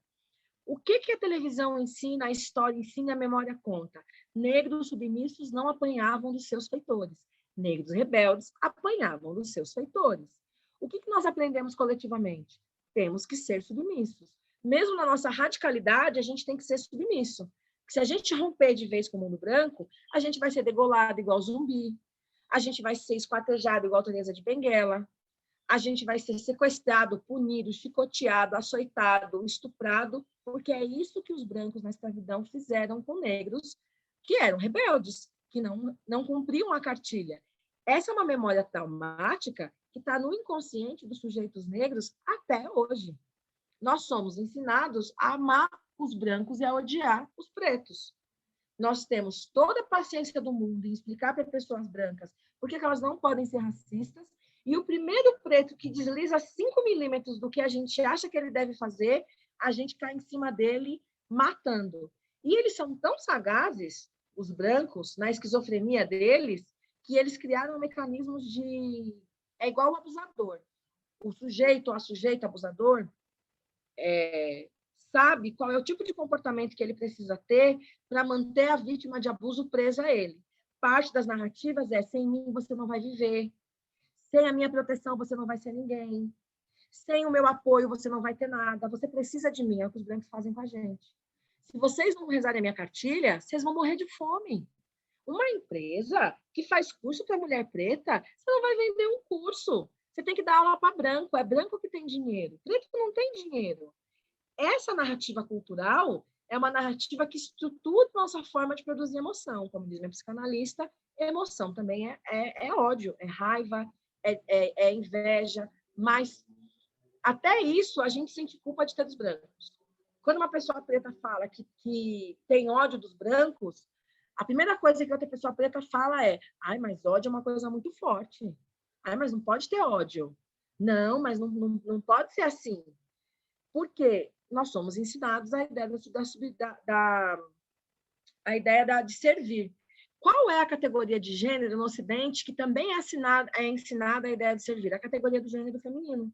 Speaker 1: O que a televisão ensina, a história ensina, a memória conta? Negros submissos não apanhavam dos seus feitores. Negros rebeldes apanhavam dos seus feitores. O que nós aprendemos coletivamente? Temos que ser submissos. Mesmo na nossa radicalidade, a gente tem que ser submisso. Se a gente romper de vez com o mundo branco, a gente vai ser degolado igual zumbi, a gente vai ser esquartejado igual Teresa de Benguela, a gente vai ser sequestrado, punido, chicoteado, açoitado, estuprado, porque é isso que os brancos na escravidão fizeram com negros que eram rebeldes, que não cumpriam a cartilha. Essa é uma memória traumática que está no inconsciente dos sujeitos negros até hoje. Nós somos ensinados a amar os brancos e a odiar os pretos. Nós temos toda a paciência do mundo em explicar para pessoas brancas por que elas não podem ser racistas, e o primeiro preto que desliza 5 milímetros do que a gente acha que ele deve fazer, a gente cai em cima dele matando. E eles são tão sagazes, os brancos, na esquizofrenia deles, que eles criaram mecanismos de... É igual o abusador. O sujeito ou a sujeita abusador sabe qual é o tipo de comportamento que ele precisa ter para manter a vítima de abuso presa a ele. Parte das narrativas é: sem mim você não vai viver, sem a minha proteção você não vai ser ninguém, sem o meu apoio você não vai ter nada, você precisa de mim. É o que os brancos fazem com a gente. Se vocês não rezarem a minha cartilha, vocês vão morrer de fome. Uma empresa que faz curso para mulher preta, você não vai vender um curso. Você tem que dar aula para branco. É branco que tem dinheiro. Preto não tem dinheiro. Essa narrativa cultural é uma narrativa que estrutura nossa forma de produzir emoção. Como diz minha psicanalista, emoção também é ódio, é raiva, é inveja. Mas até isso a gente sente culpa de ter dos brancos. Quando uma pessoa preta fala que tem ódio dos brancos, a primeira coisa que outra pessoa preta fala é: ai, mas ódio é uma coisa muito forte. Ai, mas não pode ter ódio. Não, mas não pode ser assim. Porque nós somos ensinados a ideia de servir. Qual é a categoria de gênero no Ocidente que também é ensinada a ideia de servir? A categoria do gênero feminino.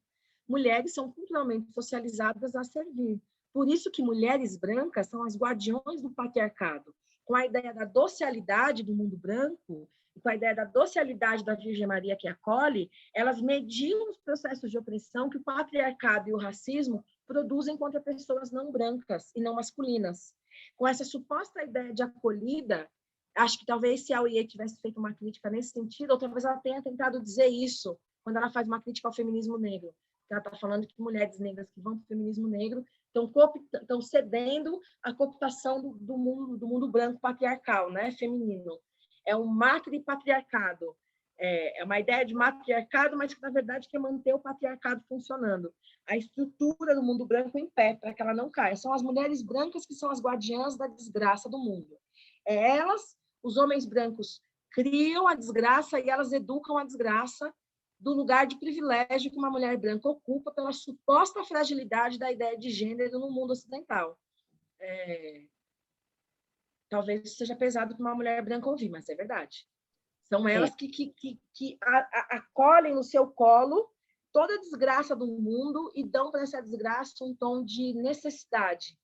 Speaker 1: Mulheres são culturalmente socializadas a servir. Por isso que mulheres brancas são as guardiões do patriarcado. Com a ideia da docialidade do mundo branco, com a ideia da docialidade da Virgem Maria que acolhe, elas mediam os processos de opressão que o patriarcado e o racismo produzem contra pessoas não brancas e não masculinas. Com essa suposta ideia de acolhida, acho que talvez se a OIE tivesse feito uma crítica nesse sentido, ou talvez ela tenha tentado dizer isso quando ela faz uma crítica ao feminismo negro. Ela está falando que mulheres negras que vão para o feminismo negro estão cedendo à cooptação do mundo branco patriarcal, né, feminino. É um matripatriarcado. É uma ideia de matriarcado, mas que, na verdade, quer manter o patriarcado funcionando. A estrutura do mundo branco em pé, para que ela não caia. São as mulheres brancas que são as guardiãs da desgraça do mundo. Elas, os homens brancos, criam a desgraça e elas educam a desgraça do lugar de privilégio que uma mulher branca ocupa pela suposta fragilidade da ideia de gênero no mundo ocidental. Talvez seja pesado para uma mulher branca ouvir, mas é verdade. São elas que acolhem no seu colo toda a desgraça do mundo e dão para essa desgraça um tom de necessidade,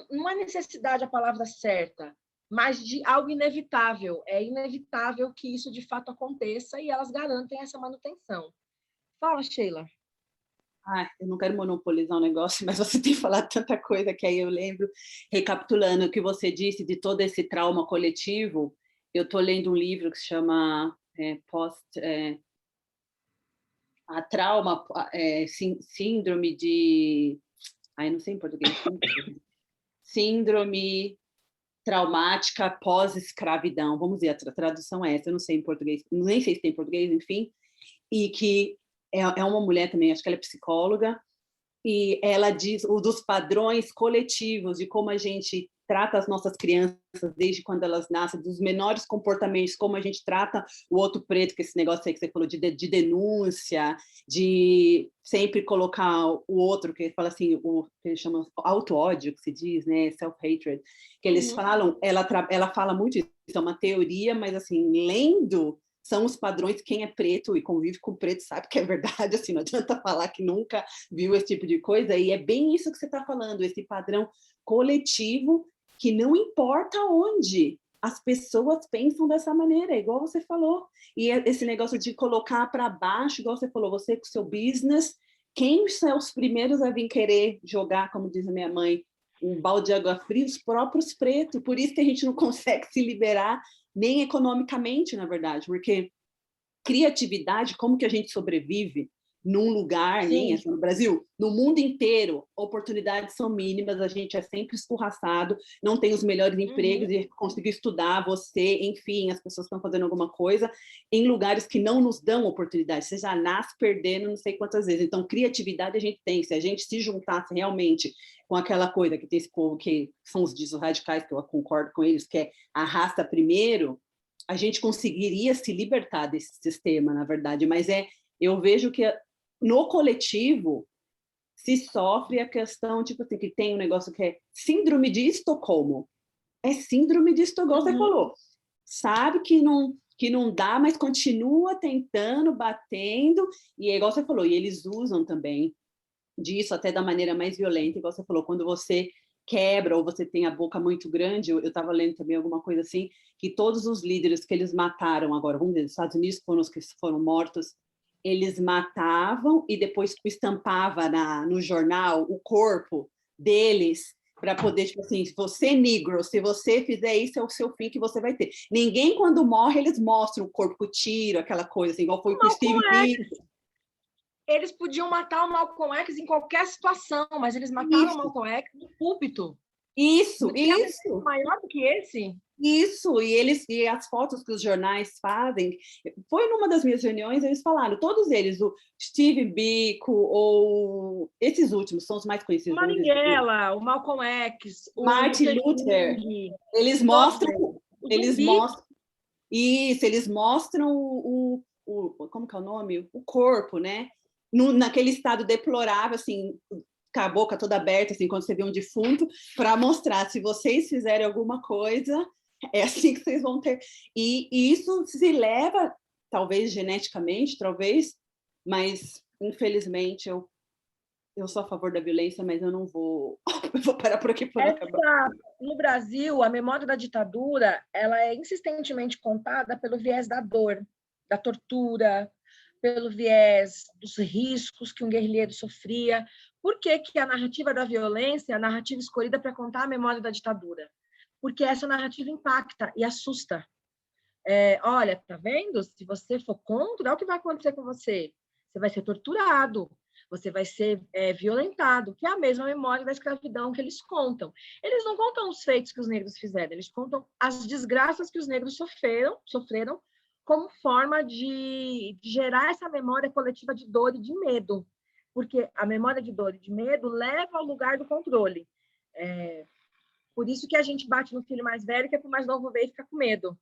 Speaker 1: não é necessidade a palavra certa, mas de algo inevitável. É inevitável que isso de fato aconteça e elas garantem essa manutenção. Fala, Sheila.
Speaker 3: Eu não quero monopolizar o negócio, mas você tem falado tanta coisa que aí eu lembro, recapitulando o que você disse de todo esse trauma coletivo. Eu estou lendo um livro que se chama Síndrome de... não sei em português. Síndrome traumática pós-escravidão. Vamos ver, a tradução é essa, eu não sei em português, nem sei se tem em português, enfim. E que é uma mulher também, acho que ela é psicóloga, e ela diz dos padrões coletivos, de como a gente trata as nossas crianças desde quando elas nascem, dos menores comportamentos, como a gente trata o outro preto, que esse negócio aí que você falou de denúncia, de sempre colocar o outro, que fala assim, o que eles chamam auto-ódio, que se diz, né, self-hatred, que eles falam, ela fala muito isso, é uma teoria, mas assim, lendo são os padrões, quem é preto e convive com preto sabe que é verdade, assim, não adianta falar que nunca viu esse tipo de coisa, e é bem isso que você está falando, esse padrão coletivo, que não importa onde as pessoas pensam dessa maneira, igual você falou, e esse negócio de colocar para baixo, igual você falou, você com o seu business, quem são os primeiros a vir querer jogar, como diz a minha mãe, um balde de água fria? Os próprios pretos, por isso que a gente não consegue se liberar nem economicamente, na verdade, porque criatividade, como que a gente sobrevive num lugar, nem no Brasil, no mundo inteiro, oportunidades são mínimas, a gente é sempre escorraçado, não tem os melhores empregos e conseguir estudar, você, enfim, as pessoas estão fazendo alguma coisa em lugares que não nos dão oportunidade, você já nasce perdendo não sei quantas vezes. Então, criatividade a gente tem, se a gente se juntasse realmente com aquela coisa que tem esse povo que são os ditos radicais, que eu concordo com eles, que é arrasta primeiro, a gente conseguiria se libertar desse sistema, na verdade, mas eu vejo que no coletivo se sofre a questão, tipo assim, que tem um negócio que é síndrome de Estocolmo. É síndrome de Estocolmo, você falou. Sabe que não dá, mas continua tentando, batendo, e é igual você falou, e eles usam também disso até da maneira mais violenta, igual você falou, quando você quebra ou você tem a boca muito grande, eu estava lendo também alguma coisa assim, que todos os líderes que eles mataram agora, vamos dizer, nos Estados Unidos foram os que foram mortos, eles matavam e depois estampava no jornal o corpo deles para poder, tipo assim, se você é negro, se você fizer isso, é o seu fim que você vai ter. Ninguém, quando morre, eles mostram o corpo com tiro, aquela coisa, assim, igual foi com o Steve Biko.
Speaker 1: Eles podiam matar o Malcolm X em qualquer situação, mas eles mataram o Malcolm X no púlpito.
Speaker 3: Isso.
Speaker 1: Maior do que esse?
Speaker 3: Isso, e as fotos que os jornais fazem, foi numa das minhas reuniões, eles falaram, todos eles, o Steve Biko, ou esses últimos, são os mais conhecidos.
Speaker 1: O Marighella, o Malcolm X, o
Speaker 3: Martin Luther, eles mostram isso, eles mostram o como que é o nome? O corpo, né? Naquele estado deplorável, assim, com a boca toda aberta, assim, quando você vê um defunto, para mostrar, se vocês fizerem alguma coisa, é assim que vocês vão ter. E isso se leva, talvez geneticamente, talvez, mas, infelizmente, eu sou a favor da violência, mas eu não vou... eu vou parar por aqui para não acabar.
Speaker 1: No Brasil, a memória da ditadura ela é insistentemente contada pelo viés da dor, da tortura, pelo viés dos riscos que um guerrilheiro sofria. Por que a narrativa da violência é a narrativa escolhida para contar a memória da ditadura? Porque essa narrativa impacta e assusta. Olha, tá vendo? Se você for contra, olha o que vai acontecer com você. Você vai ser torturado, você vai ser violentado, que é a mesma memória da escravidão que eles contam. Eles não contam os feitos que os negros fizeram, eles contam as desgraças que os negros sofreram como forma de gerar essa memória coletiva de dor e de medo, porque a memória de dor e de medo leva ao lugar do controle. Por isso que a gente bate no filho mais velho, que é para o mais novo ver e ficar com medo,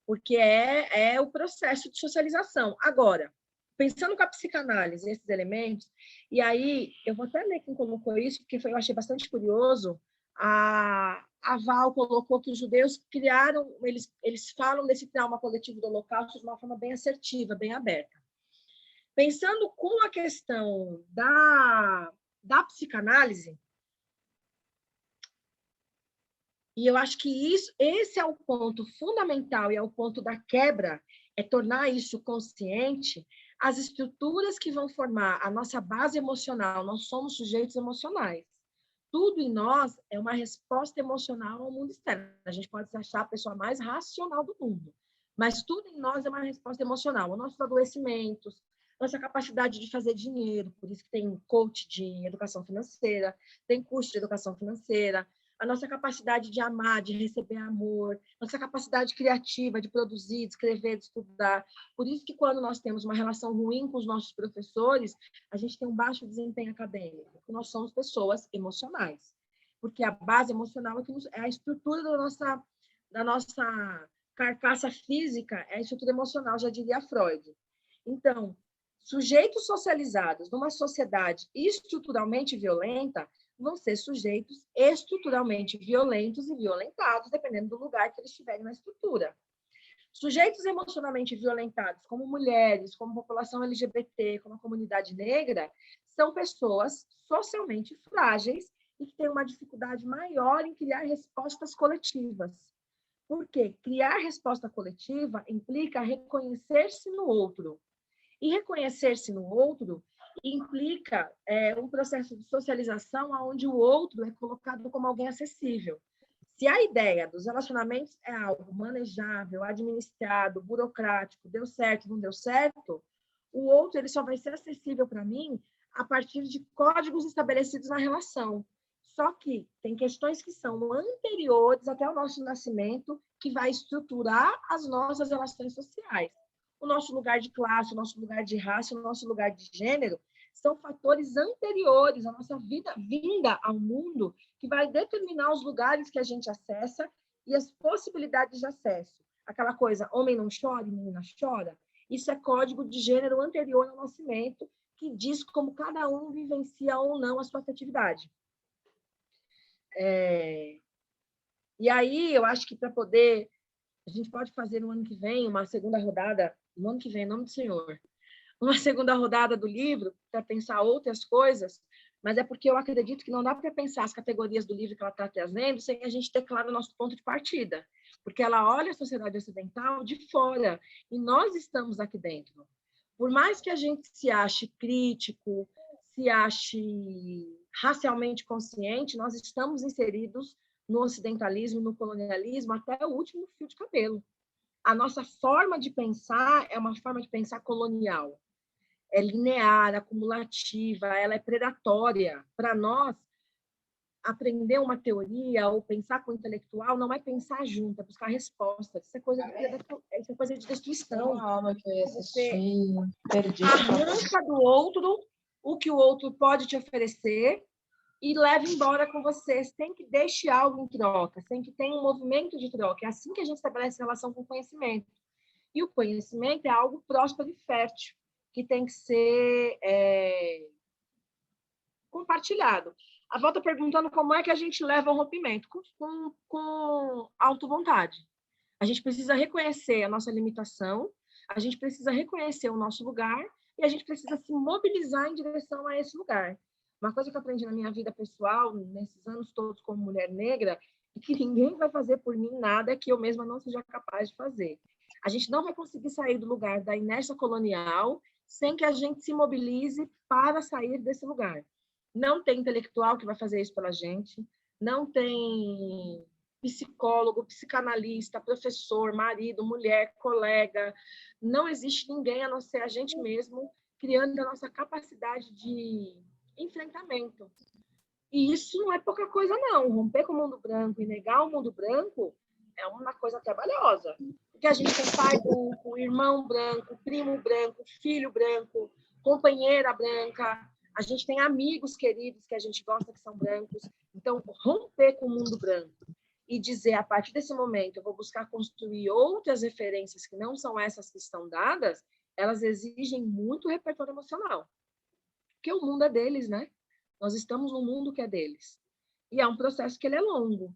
Speaker 1: porque é o processo de socialização. Agora, pensando com a psicanálise, esses elementos, e aí eu vou até ler quem colocou isso, porque eu achei bastante curioso. A Val colocou que os judeus criaram, eles falam desse trauma coletivo do Holocausto de uma forma bem assertiva, bem aberta. Pensando com a questão da psicanálise, e eu acho que esse é o ponto fundamental e é o ponto da quebra, é tornar isso consciente. As estruturas que vão formar a nossa base emocional, nós somos sujeitos emocionais. Tudo em nós é uma resposta emocional ao mundo externo. A gente pode se achar a pessoa mais racional do mundo, mas tudo em nós é uma resposta emocional. Os nossos adoecimentos, nossa capacidade de fazer dinheiro, por isso que tem coach de educação financeira, tem curso de educação financeira, a nossa capacidade de amar, de receber amor, nossa capacidade criativa de produzir, de escrever, de estudar. Por isso que quando nós temos uma relação ruim com os nossos professores, a gente tem um baixo desempenho acadêmico, porque nós somos pessoas emocionais. Porque a base emocional é a estrutura da nossa carcaça física, é a estrutura emocional, já diria Freud. Então, sujeitos socializados numa sociedade estruturalmente violenta vão ser sujeitos estruturalmente violentos e violentados, dependendo do lugar que eles estiverem na estrutura. Sujeitos emocionalmente violentados, como mulheres, como população LGBT, como a comunidade negra, são pessoas socialmente frágeis e que têm uma dificuldade maior em criar respostas coletivas. Por quê? Criar resposta coletiva implica reconhecer-se no outro. E reconhecer-se no outro implica um processo de socialização onde o outro é colocado como alguém acessível. Se a ideia dos relacionamentos é algo manejável, administrado, burocrático, deu certo, não deu certo, o outro ele só vai ser acessível para mim a partir de códigos estabelecidos na relação. Só que tem questões que são anteriores até o nosso nascimento, que vai estruturar as nossas relações sociais. O nosso lugar de classe, o nosso lugar de raça, o nosso lugar de gênero, são fatores anteriores à nossa vinda ao mundo, que vai determinar os lugares que a gente acessa e as possibilidades de acesso. Aquela coisa, homem não chora, menina chora, isso é código de gênero anterior ao nascimento, que diz como cada um vivencia ou não a sua afetividade. E aí, eu acho que para poder... A gente pode fazer no ano que vem uma segunda rodada, no ano que vem, em nome do Senhor, uma segunda rodada do livro para pensar outras coisas, mas é porque eu acredito que não dá para pensar as categorias do livro que ela está trazendo sem a gente ter claro o nosso ponto de partida, porque ela olha a sociedade ocidental de fora e nós estamos aqui dentro. Por mais que a gente se ache crítico, se ache racialmente consciente, nós estamos inseridos no ocidentalismo, no colonialismo, até o último fio de cabelo. A nossa forma de pensar é uma forma de pensar colonial. É linear, acumulativa, ela é predatória. Para nós, aprender uma teoria ou pensar com o intelectual não é pensar junto, é buscar respostas. Isso é coisa de destruição.
Speaker 4: Uma aula que eu ia assistir, perdi.
Speaker 1: Arranca do outro o que o outro pode te oferecer e leva embora com você, sem que deixe algo em troca, sem que tenha um movimento de troca. É assim que a gente estabelece relação com o conhecimento. E o conhecimento é algo próspero e fértil, que tem que ser compartilhado. A volta perguntando como é que a gente leva o rompimento, com auto-vontade. A gente precisa reconhecer a nossa limitação, a gente precisa reconhecer o nosso lugar e a gente precisa se mobilizar em direção a esse lugar. Uma coisa que eu aprendi na minha vida pessoal, nesses anos todos como mulher negra, é que ninguém vai fazer por mim nada que eu mesma não seja capaz de fazer. A gente não vai conseguir sair do lugar da inércia colonial sem que a gente se mobilize para sair desse lugar. Não tem intelectual que vai fazer isso pela gente, não tem psicólogo, psicanalista, professor, marido, mulher, colega. Não existe ninguém a não ser a gente mesmo, criando a nossa capacidade de enfrentamento. E isso não é pouca coisa, não. Romper com o mundo branco e negar o mundo branco é uma coisa trabalhosa. Porque a gente tem pai branco, irmão branco, primo branco, filho branco, companheira branca, a gente tem amigos queridos que a gente gosta que são brancos. Então, romper com o mundo branco e dizer, a partir desse momento, eu vou buscar construir outras referências que não são essas que estão dadas, elas exigem muito repertório emocional. Porque o mundo é deles, né? Nós estamos no mundo que é deles. E é um processo que ele é longo.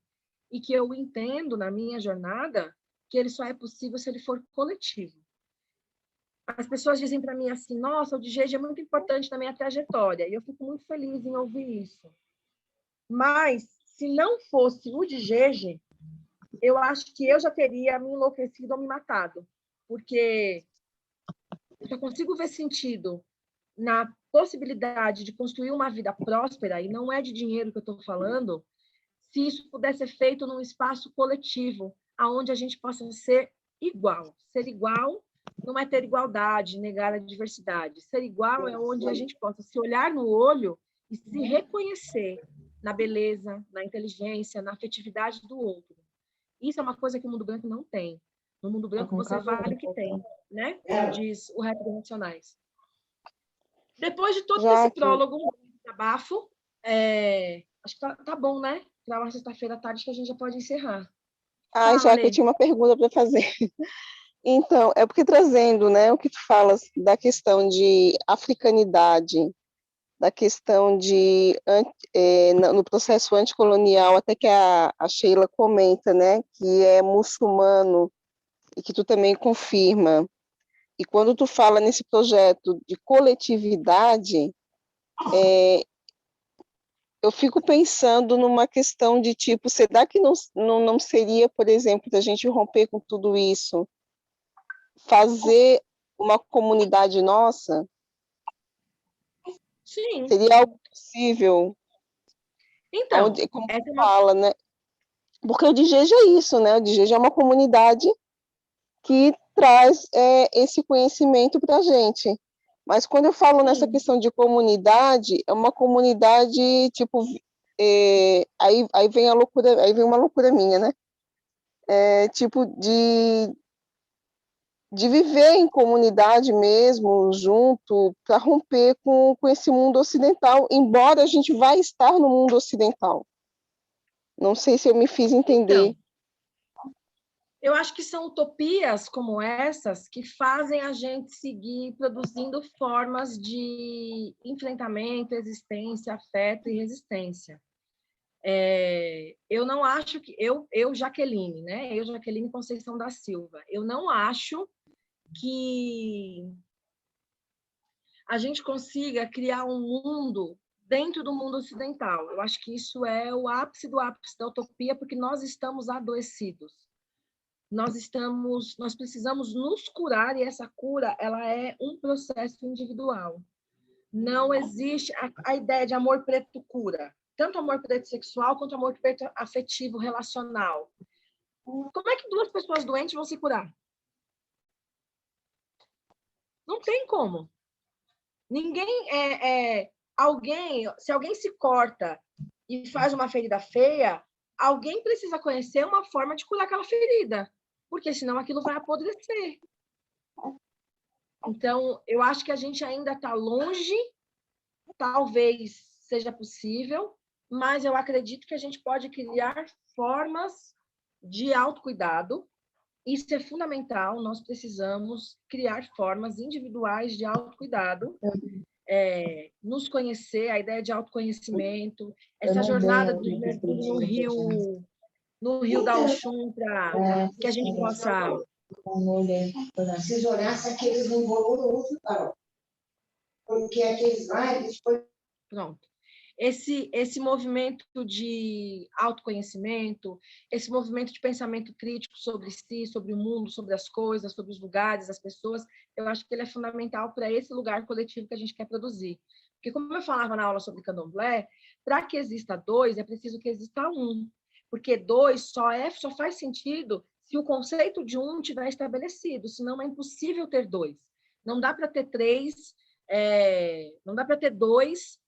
Speaker 1: E que eu entendo, na minha jornada, que ele só é possível se ele for coletivo. As pessoas dizem para mim assim, nossa, o DGG é muito importante na minha trajetória. E eu fico muito feliz em ouvir isso. Mas, se não fosse o DGG, eu acho que eu já teria me enlouquecido ou me matado. Porque eu só consigo ver sentido na possibilidade de construir uma vida próspera, e não é de dinheiro que eu estou falando, se isso pudesse ser feito num espaço coletivo, aonde a gente possa ser igual. Ser igual não é ter igualdade, negar a diversidade. Ser igual é onde a gente possa se olhar no olho e se reconhecer na beleza, na inteligência, na afetividade do outro. Isso é uma coisa que o mundo branco não tem. No mundo branco você vale o que tem, né? Como diz o Rap dos Racionais. Depois de todo esse prólogo, desabafo, acho que tá bom, né? Para uma sexta-feira à tarde que a gente já pode encerrar.
Speaker 2: Já que eu tinha uma pergunta para fazer. Então, é porque trazendo, né, o que tu falas da questão de africanidade, da questão de no processo anticolonial, até que a Sheila comenta, né, que é muçulmano e que tu também confirma. E quando tu fala nesse projeto de coletividade, eu fico pensando numa questão de tipo, será que não seria, por exemplo, da gente romper com tudo isso, fazer uma comunidade nossa?
Speaker 1: Sim.
Speaker 2: Seria algo possível?
Speaker 1: Então,
Speaker 2: Como fala, né? Porque o Dijeje é isso, né? O Dijeje é uma comunidade que traz esse conhecimento para a gente. Mas quando eu falo nessa questão de comunidade, é uma comunidade, tipo, aí vem a loucura, aí vem uma loucura minha, né? Tipo, de viver em comunidade mesmo, junto, para romper com esse mundo ocidental, embora a gente vá estar no mundo ocidental. Não sei se eu me fiz entender.
Speaker 1: Então, eu acho que são utopias como essas que fazem a gente seguir produzindo formas de enfrentamento, existência, afeto e resistência. Eu não acho que... Jaqueline, né? Eu, Jaqueline Conceição da Silva, eu não acho que a gente consiga criar um mundo dentro do mundo ocidental. Eu acho que isso é o ápice do ápice da utopia, porque nós estamos adoecidos. Nós precisamos nos curar, e essa cura ela é um processo individual. Não existe a ideia de amor preto cura, tanto amor preto sexual quanto amor preto afetivo, relacional. Como é que duas pessoas doentes vão se curar? Não tem como. Ninguém se alguém se corta e faz uma ferida feia, alguém precisa conhecer uma forma de curar aquela ferida, porque senão aquilo vai apodrecer. Então, eu acho que a gente ainda está longe, talvez seja possível, mas eu acredito que a gente pode criar formas de autocuidado. Isso é fundamental, nós precisamos criar formas individuais de autocuidado, nos conhecer, a ideia de autoconhecimento, essa jornada no Rio da Oxum, para que a gente possa...
Speaker 5: Se olhassem aqueles não vão tal. Porque aqueles lá, eles foi...
Speaker 1: Pronto. Esse movimento de autoconhecimento, esse movimento de pensamento crítico sobre si, sobre o mundo, sobre as coisas, sobre os lugares, as pessoas, eu acho que ele é fundamental para esse lugar coletivo que a gente quer produzir. Porque, como eu falava na aula sobre candomblé, para que exista dois, é preciso que exista um. Porque dois só faz sentido se o conceito de um tiver estabelecido, senão é impossível ter dois. Não dá para ter três, não dá para ter dois,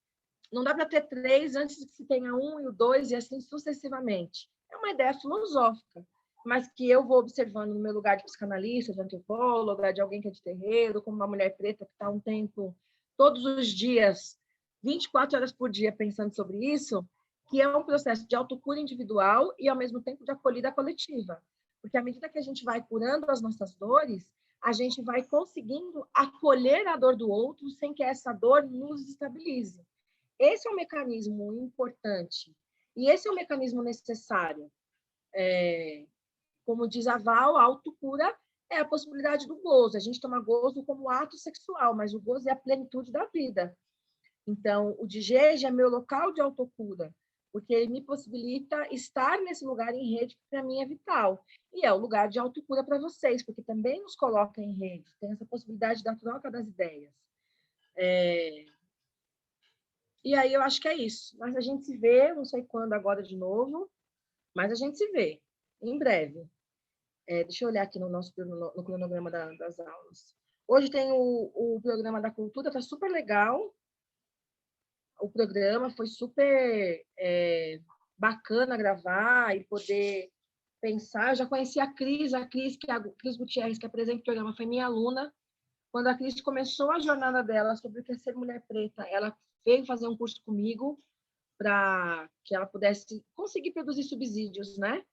Speaker 1: não dá para ter três antes que se tenha um e o dois, e assim sucessivamente. É uma ideia filosófica, mas que eu vou observando no meu lugar de psicanalista, de antropóloga, de alguém que é de terreiro, como uma mulher preta que está um tempo, todos os dias, 24 horas por dia, pensando sobre isso, que é um processo de autocura individual e, ao mesmo tempo, de acolhida coletiva. Porque, à medida que a gente vai curando as nossas dores, a gente vai conseguindo acolher a dor do outro sem que essa dor nos estabilize. Esse é um mecanismo importante e esse é um mecanismo necessário. Como diz a Val, a autocura é a possibilidade do gozo. A gente toma gozo como ato sexual, mas o gozo é a plenitude da vida. Então, o Dijeje é meu local de autocura, porque ele me possibilita estar nesse lugar em rede que para mim é vital. E é o lugar de autocura para vocês, porque também nos coloca em rede, tem essa possibilidade da troca das ideias. E aí eu acho que é isso. Mas a gente se vê, não sei quando agora de novo, mas a gente se vê em breve. Deixa eu olhar aqui no cronograma das aulas. Hoje tem o programa da cultura, está super legal. O programa foi super bacana gravar e poder pensar. Eu já conheci a Cris Gutierrez, que apresenta o programa, foi minha aluna. Quando a Cris começou a jornada dela sobre o que é ser mulher preta, ela veio fazer um curso comigo para que ela pudesse conseguir produzir subsídios, né?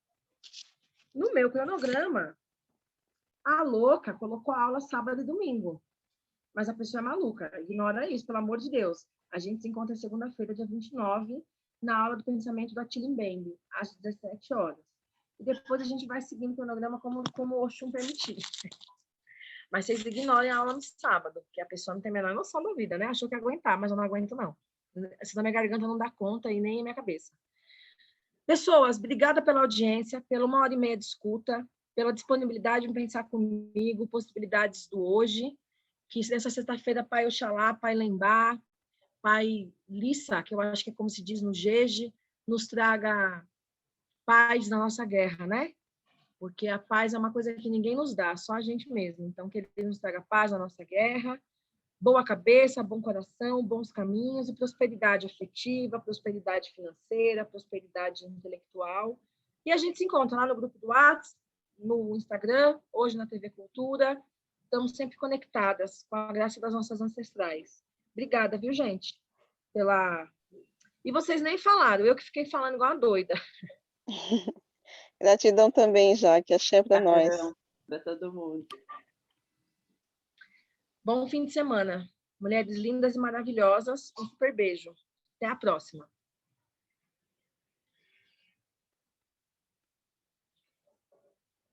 Speaker 1: No meu cronograma, a louca colocou a aula sábado e domingo. Mas a pessoa é maluca, ignora isso, pelo amor de Deus. A gente se encontra segunda-feira, dia 29, na aula do pensamento da Tilimbembe, às 17 horas. E depois a gente vai seguindo o cronograma como o Oxum permitir. Mas vocês ignorem a aula no sábado, porque a pessoa não tem a menor noção da vida, né? Achou que ia aguentar, mas eu não aguento, não. Senão minha garganta não dá conta e nem a minha cabeça. Pessoas, obrigada pela audiência, pela 1h30 de escuta, pela disponibilidade em pensar comigo, possibilidades do hoje, que nessa sexta-feira, Pai Oxalá, Pai Lembá, Pai Lissa, que eu acho que é como se diz no Jeje, nos traga paz na nossa guerra, né? Porque a paz é uma coisa que ninguém nos dá, só a gente mesmo. Então, que Ele nos traga paz na nossa guerra, boa cabeça, bom coração, bons caminhos e prosperidade afetiva, prosperidade financeira, prosperidade intelectual. E a gente se encontra lá no grupo do WhatsApp, no Instagram, hoje na TV Cultura. Estamos sempre conectadas com a graça das nossas ancestrais. Obrigada, viu, gente? E vocês nem falaram, eu que fiquei falando igual uma doida.
Speaker 2: Gratidão também, Jaque. Axé para nós.
Speaker 3: Para todo mundo.
Speaker 1: Bom fim de semana. Mulheres lindas e maravilhosas. Um super beijo. Até a próxima.